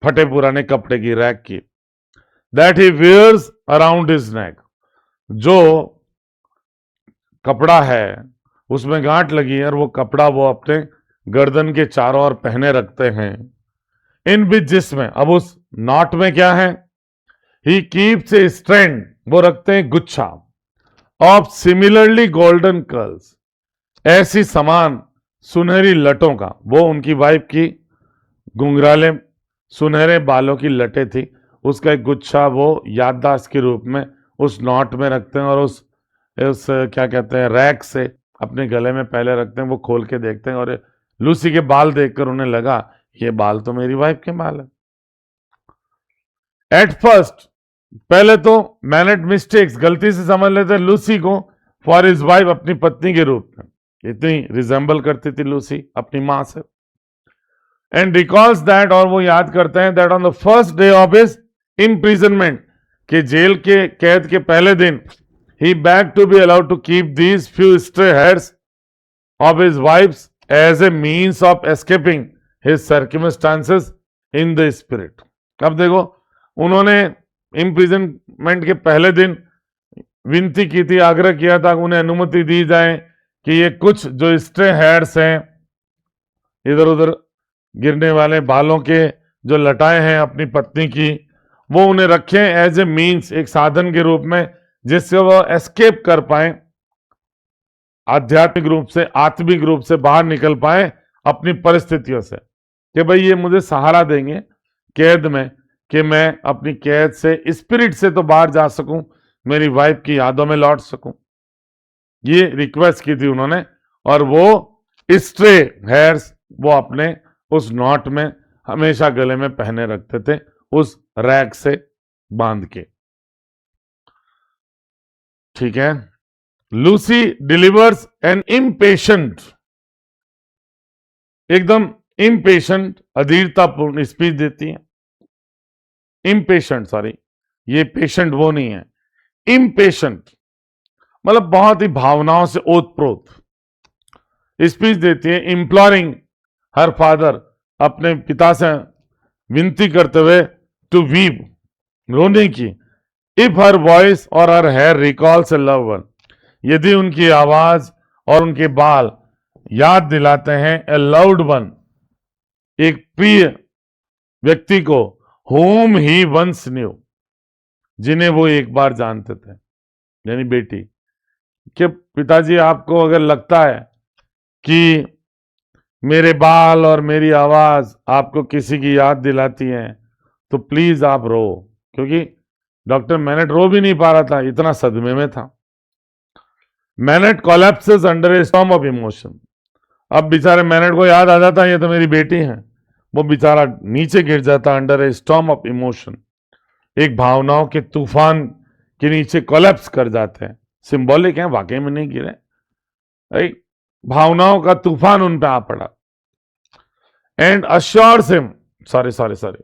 S1: फटे पुराने कपड़े की, रैग की, that he wears around his neck. जो कपड़ा है उसमें गांठ लगी है और वो कपड़ा वो अपने गर्दन के चारों ओर पहने रखते हैं। इन बीच जिसमें, अब उस नॉट में क्या है? ही कीप्स ए स्ट्रैंड, वो रखते हैं गुच्छा, ऑफ सिमिलरली गोल्डन कर्ल्स, ऐसी समान सुनहरी लटों का। वो उनकी वाइफ की घुंघराले सुनहरे बालों की लटें थी, उसका एक गुच्छा वो याददाश्त के रूप में उस नॉट में रखते हैं और उस क्या कहते हैं रैक से अपने गले में पहले रखते हैं। वो खोल के देखते हैं और लूसी के बाल देखकर उन्हें लगा ये बाल तो मेरी वाइफ के बाल है। एट फर्स्ट, पहले तो मैनेट मिस्टेक्स, गलती से समझ लेते लूसी को फॉर हिज वाइफ, अपनी पत्नी के रूप में, इतनी रिजेंबल करती थी लूसी अपनी मां से। एंड रिकॉल्स दैट, और वो याद करते हैं that on the first day of his imprisonment, के जेल के कैद के पहले दिन, he begged to be allowed to keep these few stray hairs of his wife's as a means of escaping his circumstances in the spirit। अब देखो, उन्होंने imprisonment के पहले दिन विनती की थी, आग्रह किया था, उन्हें अनुमति दी जाए कि ये कुछ जो स्ट्रे हेयर्स हैं, इधर उधर गिरने वाले बालों के जो लटाएं हैं अपनी पत्नी की, वो उन्हें रखें एज ए मीन्स, एक साधन के रूप में, जिससे वो एस्केप कर पाए, आध्यात्मिक रूप से, आत्मिक रूप से बाहर निकल पाए अपनी परिस्थितियों से, कि भाई ये मुझे सहारा देंगे कैद में, कि मैं अपनी कैद से, स्पिरिट से तो बाहर जा सकूं, मेरी वाइफ की यादों में लौट सकूं। ये रिक्वेस्ट की थी उन्होंने, और वो स्ट्रे हेयर्स वो अपने उस नॉट में हमेशा गले में पहने रखते थे, उस रैग से बांध के, ठीक है। लूसी डिलीवर्स एन इम्पेशेंट, एकदम इम्पेशेंट, अधीरतापूर्ण स्पीच देती है। इम्पेशेंट, सॉरी, ये पेशेंट वो नहीं है, इम्पेशेंट मतलब बहुत ही भावनाओं से ओतप्रोत स्पीच देती है। इम्प्लोरिंग हर फादर, अपने पिता से विनती करते हुए, टू वीप, रोने की, इफ हर वॉइस और हर हेयर रिकॉल्स ए लव वन, यदि उनकी आवाज और उनके बाल याद दिलाते हैं ए लव्ड वन, एक प्रिय व्यक्ति को, होम ही वंस न्यू, जिन्हें वो एक बार जानते थे, यानी बेटी। कि पिताजी आपको अगर लगता है कि मेरे बाल और मेरी आवाज आपको किसी की याद दिलाती है, तो प्लीज आप रो, क्योंकि डॉक्टर मैनेट रो भी नहीं पा रहा था, इतना सदमे में था। MANET collapses under a storm of emotion, अब बेचारे मैनेट को याद आ जाता ये तो मेरी बेटी है, वो बेचारा नीचे गिर जाता under a storm of emotion, एक भावनाओं के तूफान के नीचे कोलैप्स कर जाते हैं। सिंबॉलिक है, वाकई में नहीं गिरे, एक भावनाओं का तूफान उन पे आ पड़ा। एंड अश्योर्स हिम, सॉरी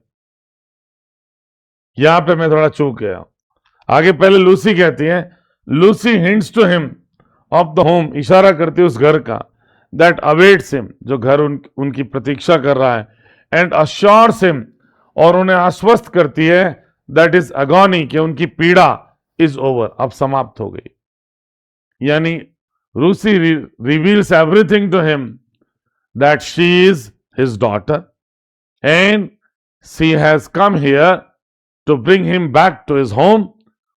S1: यहां पे मैं थोड़ा चूक गया, आगे पहले लूसी कहती है, Lucy hints to him of the home, इशारा करती है उस घर का, दैट अवेट्स हिम, जो घर उनकी प्रतीक्षा कर रहा है, एंड अश्योर्स हिम, और उन्हें आश्वस्त करती है, दैट इज अगोनी, कि उनकी पीड़ा इज ओवर, अब समाप्त हो गई। यानी रूसी reveals everything to him that she is his daughter and she has come here to bring him back to his home,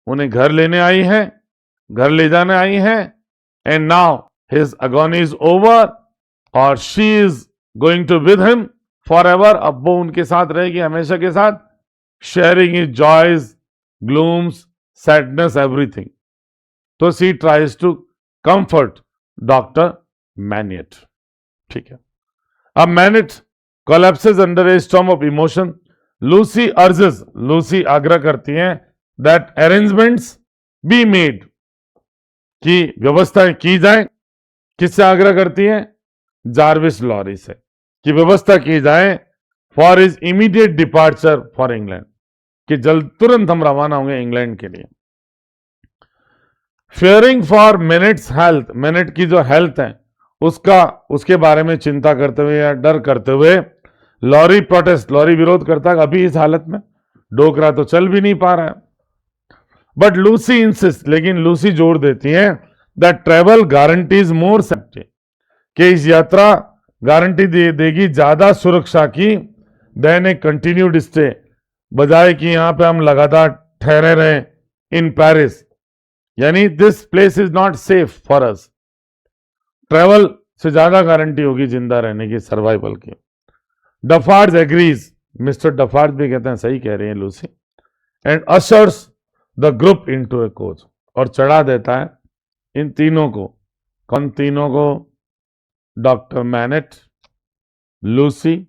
S1: उन्हें घर लेने आई है, घर ले जाने आई है, and now his agony is over और she is going to with him forever, अब वो उनके साथ रहेगी हमेशा के साथ, sharing his joys, glooms, sadness, everything. तो she tries to comfort doctor Manette. ठीक है, अब Manette collapses under a storm of emotion. Lucy urges, Lucy आग्रह करती हैं दैट अरेंजमेंट्स बी मेड, की व्यवस्थाएं की जाए। किससे आग्रह करती हैं? जार्विस लॉरी से, कि व्यवस्था की जाए for his immediate departure for England, कि जल्द तुरंत हम रवाना होंगे इंग्लैंड के लिए। फियरिंग फॉर मैनेट्स हेल्थ, मैनेट की जो हेल्थ है उसके बारे में चिंता करते हुए या डर करते हुए लॉरी प्रोटेस्ट, लॉरी विरोध करता है अभी इस हालत में, डोकरा तो चल भी नहीं पा रहा है। बट लूसी इंसिस्ट, लेकिन लूसी जोर देती है that travel guarantees more safety, कि इस यात्रा गारंटी देगी ज्यादा सुरक्षा की, देन ए कंटिन्यूड स्टे, बजाय कि यहां पे हम लगातार ठहरे रहें इन पेरिस। यानी this place is not safe for us, travel से ज्यादा गारंटी होगी जिंदा रहने की, सर्वाइवल की। डफार्ज एग्रीज, मिस्टर डफार्ज भी कहते हैं सही कह रही है Lucy, and ushers the group into A coach, और चढ़ा देता है इन तीनों को। कौन तीनों को? डॉक्टर मैनेट, लूसी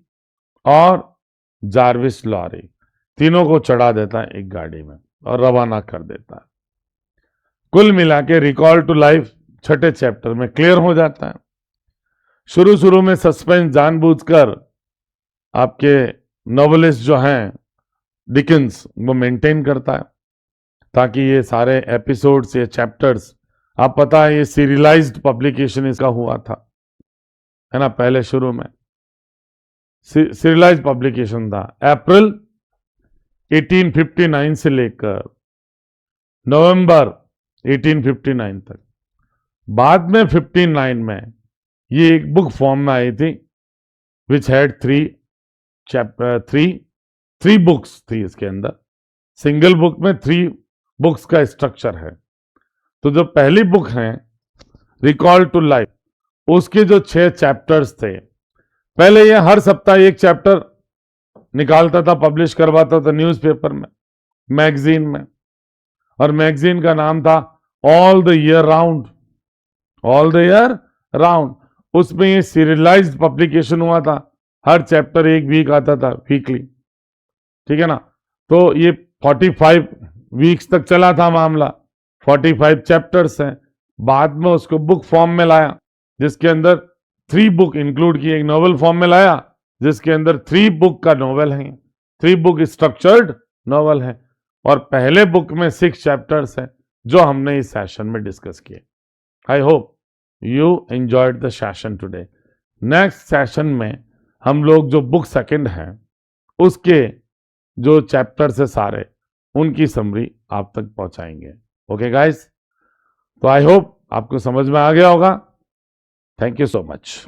S1: और जार्विस लॉरी, तीनों को चढ़ा देता है एक गाड़ी में और रवाना कर देता है। कुल मिला के रिकॉल टू लाइफ छठे चैप्टर में क्लियर हो जाता है। शुरू शुरू में सस्पेंस जानबूझकर आपके नॉवेलिस्ट जो हैं डिकिंस, वो मेंटेन करता है ताकि ये सारे एपिसोड्स, ये चैप्टर्स, आप पता है ये सीरियलाइज्ड पब्लिकेशन इसका हुआ था, है ना, पहले शुरू में सीरियलाइज्ड पब्लिकेशन था। अप्रैल 1859 से लेकर नवंबर 1859 तक। बाद में 59 में ये एक बुक फॉर्म में आई थी, विच हैड थ्री बुक्स थी इसके अंदर। सिंगल बुक में 3 बुक्स का स्ट्रक्चर है। तो जो पहली बुक है रिकॉल टू लाइफ, उसके जो 6 चैप्टर्स थे, पहले ये हर सप्ताह एक चैप्टर निकालता था, पब्लिश करवाता था न्यूज़पेपर में, मैगजीन में, और मैगजीन का नाम था all the year round, all the year round. उसमें ये सीरियलाइज्ड पब्लिकेशन हुआ था, हर चैप्टर एक वीक आता था, वीकली, ठीक है ना। तो ये 45 वीक्स तक चला था मामला, 45 चैप्टर्स हैं। बाद में उसको बुक फॉर्म में लाया, जिसके अंदर 3 बुक इंक्लूड किए, एक नॉवल फॉर्म में लाया जिसके अंदर 3 बुक का नॉवल है, 3 बुक स्ट्रक्चर्ड नॉवल है, और पहले बुक में 6 चैप्टर्स हैं जो हमने इस सेशन में डिस्कस किए। I hope you enjoyed the session today. Next session में हम लोग जो बुक सेकंड है उसके जो चैप्टर्स है सारे, उनकी समरी आप तक पहुंचाएंगे। ओके गाइस, तो आई होप आपको समझ में आ गया होगा। Thank you so much.